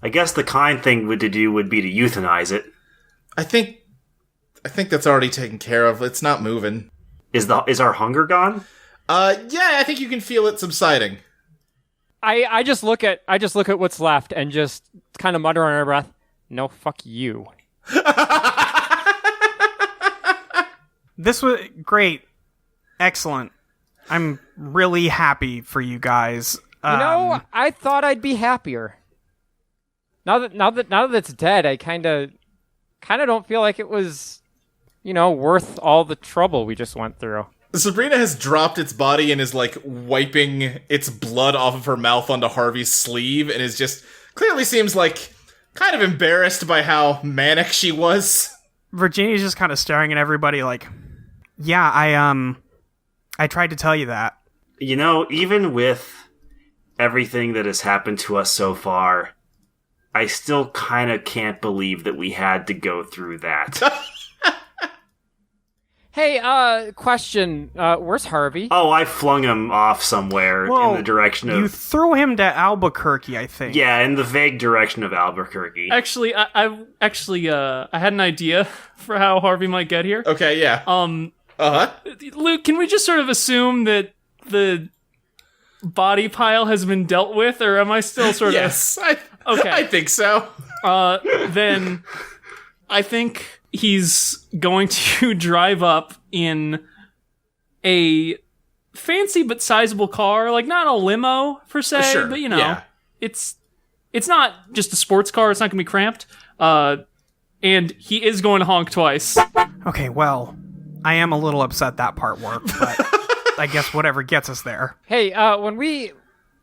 kind thing would be to euthanize it. I think that's already taken care of. It's not moving. Is our hunger gone? Yeah, I think you can feel it subsiding. I just look at what's left and just kind of mutter under my breath, "No, fuck you." This was great. Excellent. I'm really happy for you guys. I thought I'd be happier. Now that it's dead, I kind of don't feel like it was, worth all the trouble we just went through. Sabrina has dropped its body and is, like, wiping its blood off of her mouth onto Harvey's sleeve and is just, clearly seems like, kind of embarrassed by how manic she was. Virginia's just kind of staring at everybody like, yeah, I tried to tell you that. Even with everything that has happened to us so far, I still kind of can't believe that we had to go through that. Hey, question. Where's Harvey? Oh, I flung him off somewhere in the direction of... You threw him to Albuquerque, I think. Yeah, in the vague direction of Albuquerque. Actually, I had an idea for how Harvey might get here. Okay, yeah. Luke, can we just sort of assume that the body pile has been dealt with, or am I still sort of... Yes, Okay. I think so. Then I think he's going to drive up in a fancy but sizable car, like not a limo per se, Sure, but yeah. it's not just a sports car. It's not going to be cramped. And he is going to honk twice. Okay, well, I am a little upset that part worked, but I guess whatever gets us there. Hey, when we...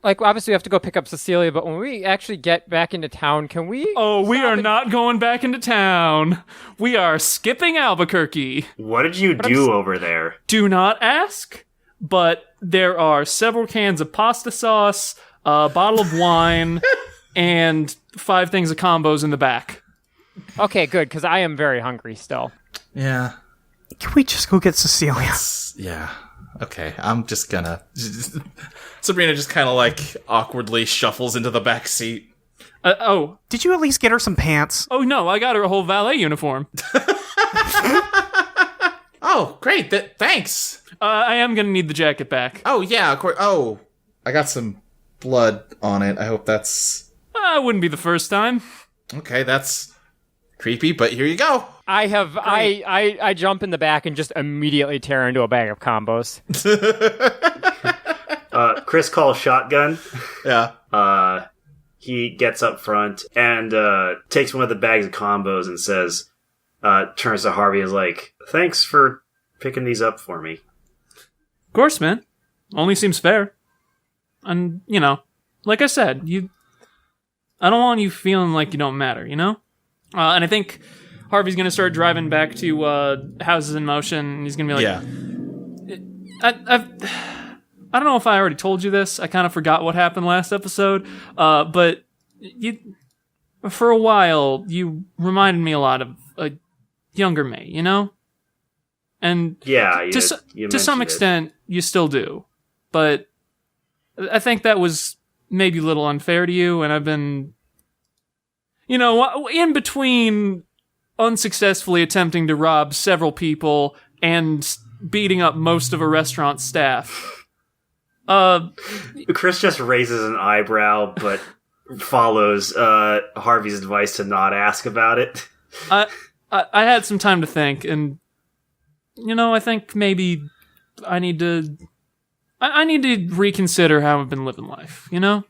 obviously we have to go pick up Cecilia, but when we actually get back into town, can we... Oh, we are not going back into town. We are skipping Albuquerque. What did you do over there? Do not ask, but there are several cans of pasta sauce, a bottle of wine, and 5 things of combos in the back. Okay, good, because I am very hungry still. Yeah. Can we just go get Cecilia? Yeah. Okay, I'm just gonna... Sabrina just kind of, like, awkwardly shuffles into the back seat. Did you at least get her some pants? Oh, no, I got her a whole valet uniform. Oh, great, thanks! I am gonna need the jacket back. Oh, yeah, of course. Oh, I got some blood on it. I hope that's... Wouldn't be the first time. Okay, that's creepy, but here you go. I jump in the back and just immediately tear into a bag of combos. Chris calls shotgun. Yeah. He gets up front and takes one of the bags of combos and says, turns to Harvey and is like, "Thanks for picking these up for me." Of course, man. Only seems fair. And, like I said, I don't want you feeling like you don't matter, And I think Harvey's going to start driving back to Houses in Motion, and he's going to be like... Yeah. I don't know if I already told you this. I kind of forgot what happened last episode. But for a while, you reminded me a lot of a younger me, you know? And Yeah, to you some mentioned it. extent, you still do. But I think that was maybe a little unfair to you, and I've been, you know, in between unsuccessfully attempting to rob several people and beating up most of a restaurant staff. Chris just raises an eyebrow, but follows Harvey's advice to not ask about it. I had some time to think, and you know, I think maybe I need to reconsider how I've been living life. You know?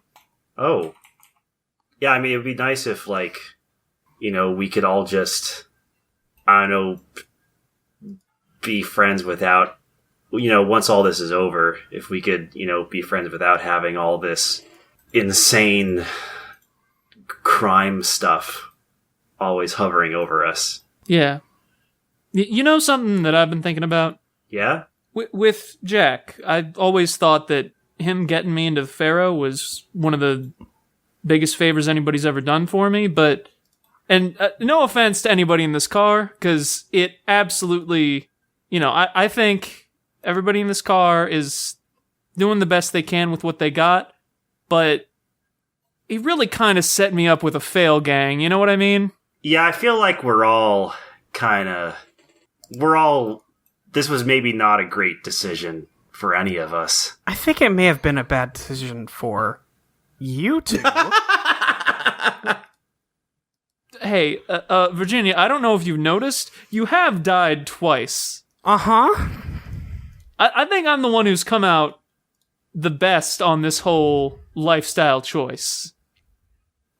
Oh, yeah. I mean, it'd be nice if, like, you know, we could all just, I don't know, be friends without, you know, once all this is over, if we could, you know, be friends without having all this insane crime stuff always hovering over us. Yeah. You know something that I've been thinking about? Yeah? With Jack, I always thought that him getting me into the Pharaoh was one of the biggest favors anybody's ever done for me, but, and no offense to anybody in this car, because it absolutely, you know, I think everybody in this car is doing the best they can with what they got, but he really kind of set me up with a fail gang, you know what I mean? Yeah, I feel like this was maybe not a great decision for any of us. I think it may have been a bad decision for you two. Hey, Virginia, I don't know if you've noticed, you have died twice. Uh-huh. I think I'm the one who's come out the best on this whole lifestyle choice.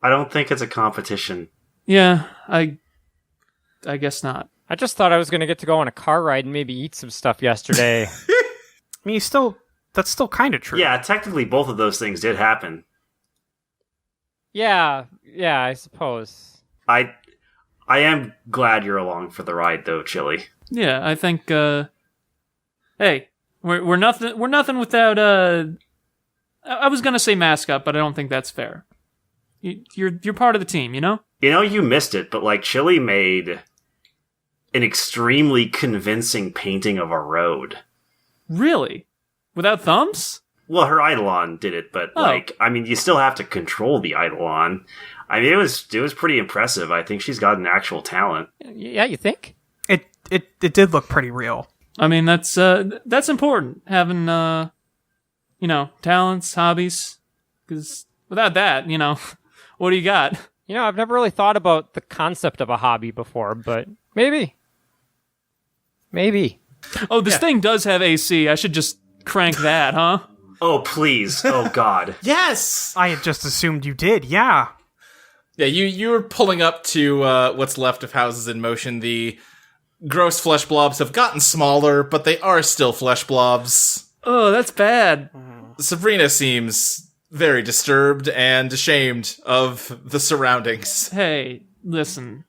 I don't think it's a competition. Yeah, I guess not. I just thought I was going to get to go on a car ride and maybe eat some stuff yesterday. I mean, that's still kind of true. Yeah, technically both of those things did happen. Yeah, I suppose. I am glad you're along for the ride, though, Chili. Yeah, I think. Hey, we're nothing without. I was gonna say mascot, but I don't think that's fair. You're part of the team, you know. You know, you missed it, but like Chili made an extremely convincing painting of a road. Really, without thumbs? Well, her Eidolon did it, but I mean, you still have to control the Eidolon. I mean, it was pretty impressive. I think she's got an actual talent. Yeah, you think? It did look pretty real. I mean, that's important, having you know, talents, hobbies, because without that, you know, what do you got? You know, I've never really thought about the concept of a hobby before, but maybe. Oh, this thing does have AC. I should just crank that, huh? Oh, please. Oh, God. Yes! I had just assumed you did, yeah. Yeah, you were pulling up to what's left of Houses in Motion. The gross flesh blobs have gotten smaller, but they are still flesh blobs. Oh, that's bad. Sabrina seems very disturbed and ashamed of the surroundings. Hey, listen.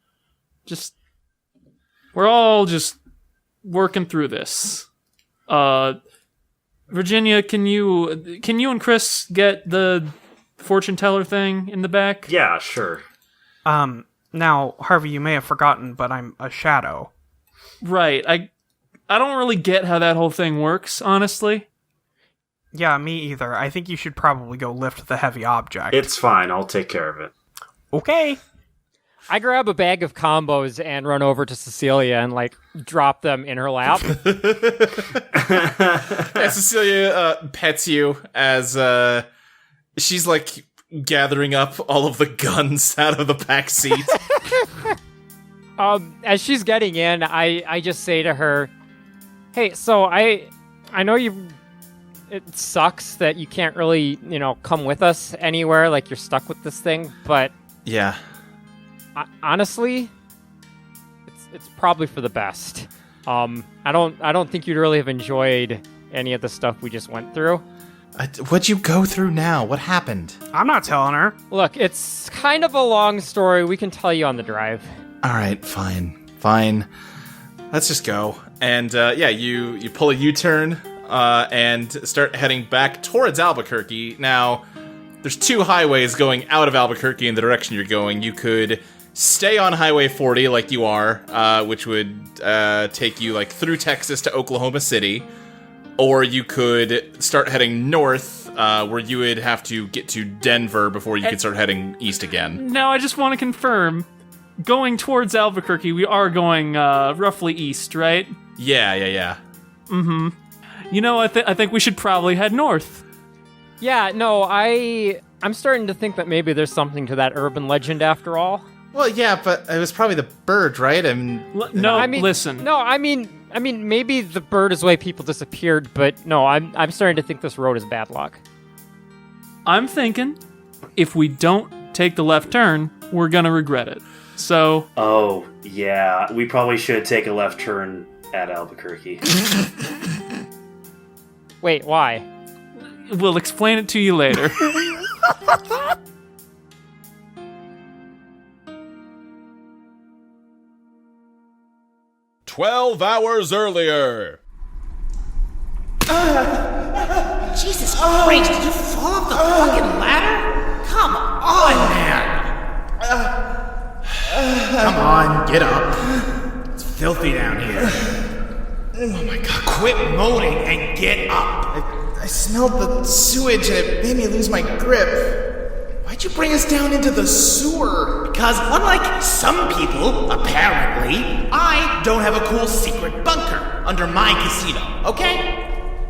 We're all just working through this. Virginia, can you and Chris get the fortune teller thing in the back? Yeah, sure. Now, Harvey, you may have forgotten, but I'm a shadow. Right. I don't really get how that whole thing works, honestly. Yeah, me either. I think you should probably go lift the heavy object. It's fine. I'll take care of it. Okay. I grab a bag of combos and run over to Cecilia and, like, drop them in her lap. Yeah, Cecilia pets you as she's, like, gathering up all of the guns out of the back seat. As she's getting in, I just say to her, hey, so I know it sucks that you can't really, you know, come with us anywhere, like you're stuck with this thing, but Yeah. Honestly, it's probably for the best. I don't think you'd really have enjoyed any of the stuff we just went through. What'd you go through now? What happened? I'm not telling her. Look, it's kind of a long story. We can tell you on the drive. All right, fine. Let's just go. And yeah, you pull a U-turn and start heading back towards Albuquerque. Now, there's two highways going out of Albuquerque in the direction you're going. You could stay on Highway 40 like you are, which would take you like through Texas to Oklahoma City, or you could start heading north, where you would have to get to Denver before you could start heading east again. Now, I just want to confirm, going towards Albuquerque, we are going roughly east, right? Yeah. Mm-hmm. You know, I think we should probably head north. Yeah, no, I'm starting to think that maybe there's something to that urban legend after all. Well, yeah, but it was probably the bird, right? Listen. No, I mean, maybe the bird is why people disappeared, but no, I'm starting to think this road is bad luck. I'm thinking, if we don't take the left turn, we're gonna regret it. So... Oh, yeah. We probably should take a left turn at Albuquerque. Wait, why? We'll explain it to you later. 12 hours earlier. Jesus Christ, did you fall off the fucking ladder? Come on, man. Come on, get up. It's filthy down here. Oh my god, quit moaning and get up. I smelled the sewage and it made me lose my grip. Why'd you bring us down into the sewer? Because unlike some people, apparently, I don't have a cool secret bunker under my casino, okay?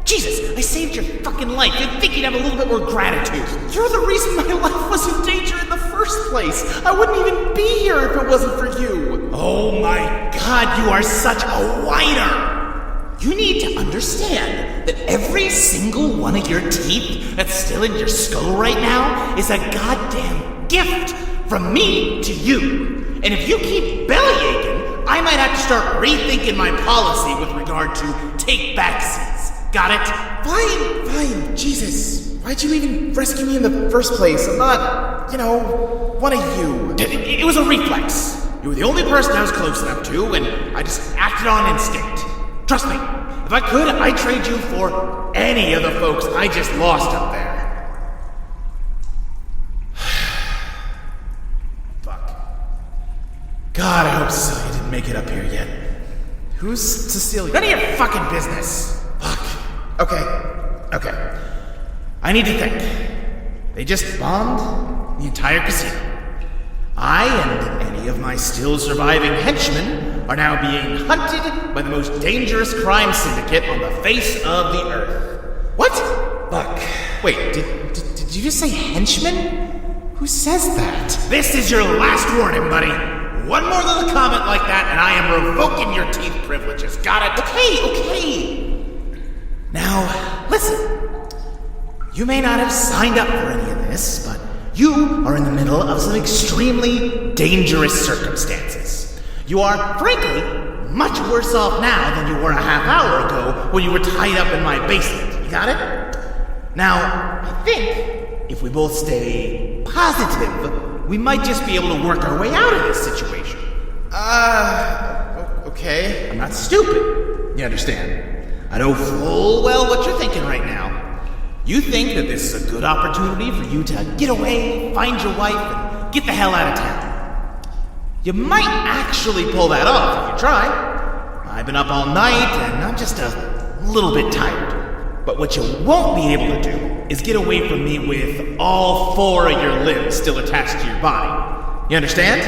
Jesus, I saved your fucking life. You'd think you'd have a little bit more gratitude. You're the reason my life was in danger in the first place. I wouldn't even be here if it wasn't for you. Oh my god, you are such a whiner. You need to understand that every single one of your teeth that's still in your skull right now is a goddamn gift from me to you. And if you keep bellyaching, I might have to start rethinking my policy with regard to take-backsies. Got it? Fine. Jesus. Why'd you even rescue me in the first place? I'm not, one of you. It was a reflex. You were the only person I was close enough to, and I just acted on instinct. Trust me, if I could, I'd trade you for any of the folks I just lost up there. Fuck. God, I hope Cecilia didn't make it up here yet. Who's Cecilia? None of your fucking business. Fuck. Okay. I need to think. They just bombed the entire casino. I and any of my still surviving henchmen are now being hunted by the most dangerous crime syndicate on the face of the earth. What? Fuck. Wait, did you just say henchmen? Who says that? This is your last warning, buddy. One more little comment like that, and I am revoking your teeth privileges. Got it? Okay. Now, listen. You may not have signed up for any of this, but you are in the middle of some extremely dangerous circumstances. You are, frankly, much worse off now than you were a half hour ago when you were tied up in my basement. You got it? Now, I think if we both stay positive, we might just be able to work our way out of this situation. Okay. I'm not stupid. You understand? I know full well what you're thinking right now. You think that this is a good opportunity for you to get away, find your wife, and get the hell out of town. You might actually pull that off if you try. I've been up all night, and I'm just a little bit tired. But what you won't be able to do is get away from me with all 4 of your limbs still attached to your body. You understand?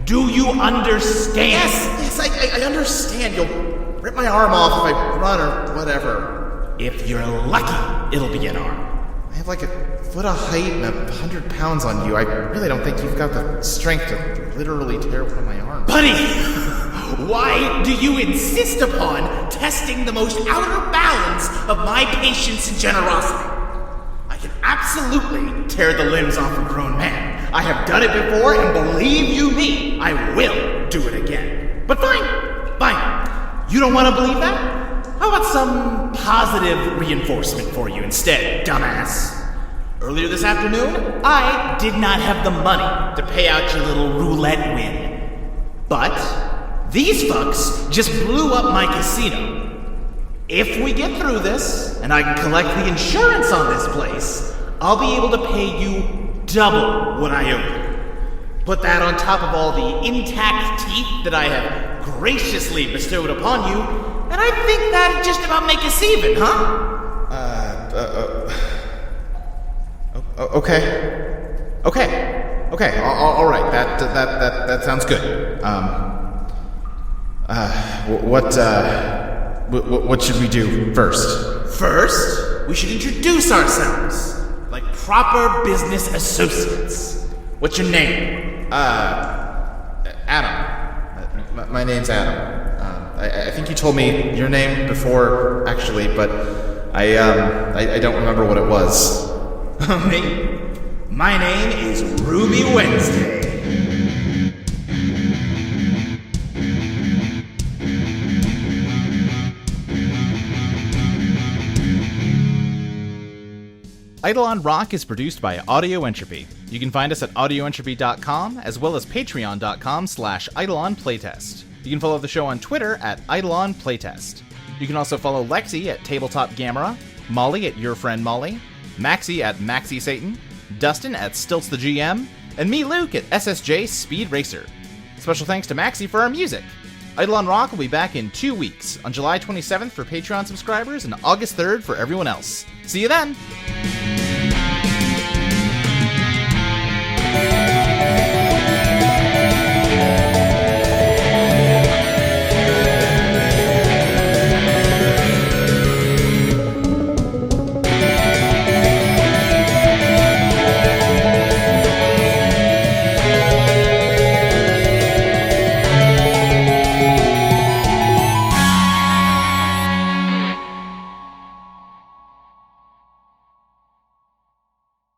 Do you understand? Yes, I understand. You'll rip my arm off if I run or whatever. If you're lucky, it'll be an arm. I have like a foot of height and 100 pounds on you. I really don't think you've got the strength to literally tear one of my arms. Buddy, why do you insist upon testing the most outer bounds of my patience and generosity? I can absolutely tear the limbs off a grown man. I have done it before, and believe you me, I will do it again. But fine. You don't want to believe that? How about some positive reinforcement for you instead, dumbass? Earlier this afternoon, I did not have the money to pay out your little roulette win. But these fucks just blew up my casino. If we get through this, and I can collect the insurance on this place, I'll be able to pay you double what I owe you. Put that on top of all the intact teeth that I have graciously bestowed upon you, and I think that'd just about make us even, huh? Okay. All right. That sounds good. What should we do first? First, we should introduce ourselves like proper business associates. What's your name? Adam. My name's Adam. I think you told me your name before, actually, but I don't remember what it was. Me? My name is Ruby Wednesday. Eidolon Rock is produced by Audio Entropy. You can find us at audioentropy.com as well as patreon.com/Eidolon Playtest. You can follow the show on Twitter at Eidolon Playtest. You can also follow Lexi at Tabletop Gamera, Molly at Your Friend Molly, Maxie at Maxie Satan, Dustin at Stilts the GM, and me, Luke, at SSJ Speed Racer. Special thanks to Maxie for our music. Eidolon Rock will be back in 2 weeks, on July 27th for Patreon subscribers and August 3rd for everyone else. See you then!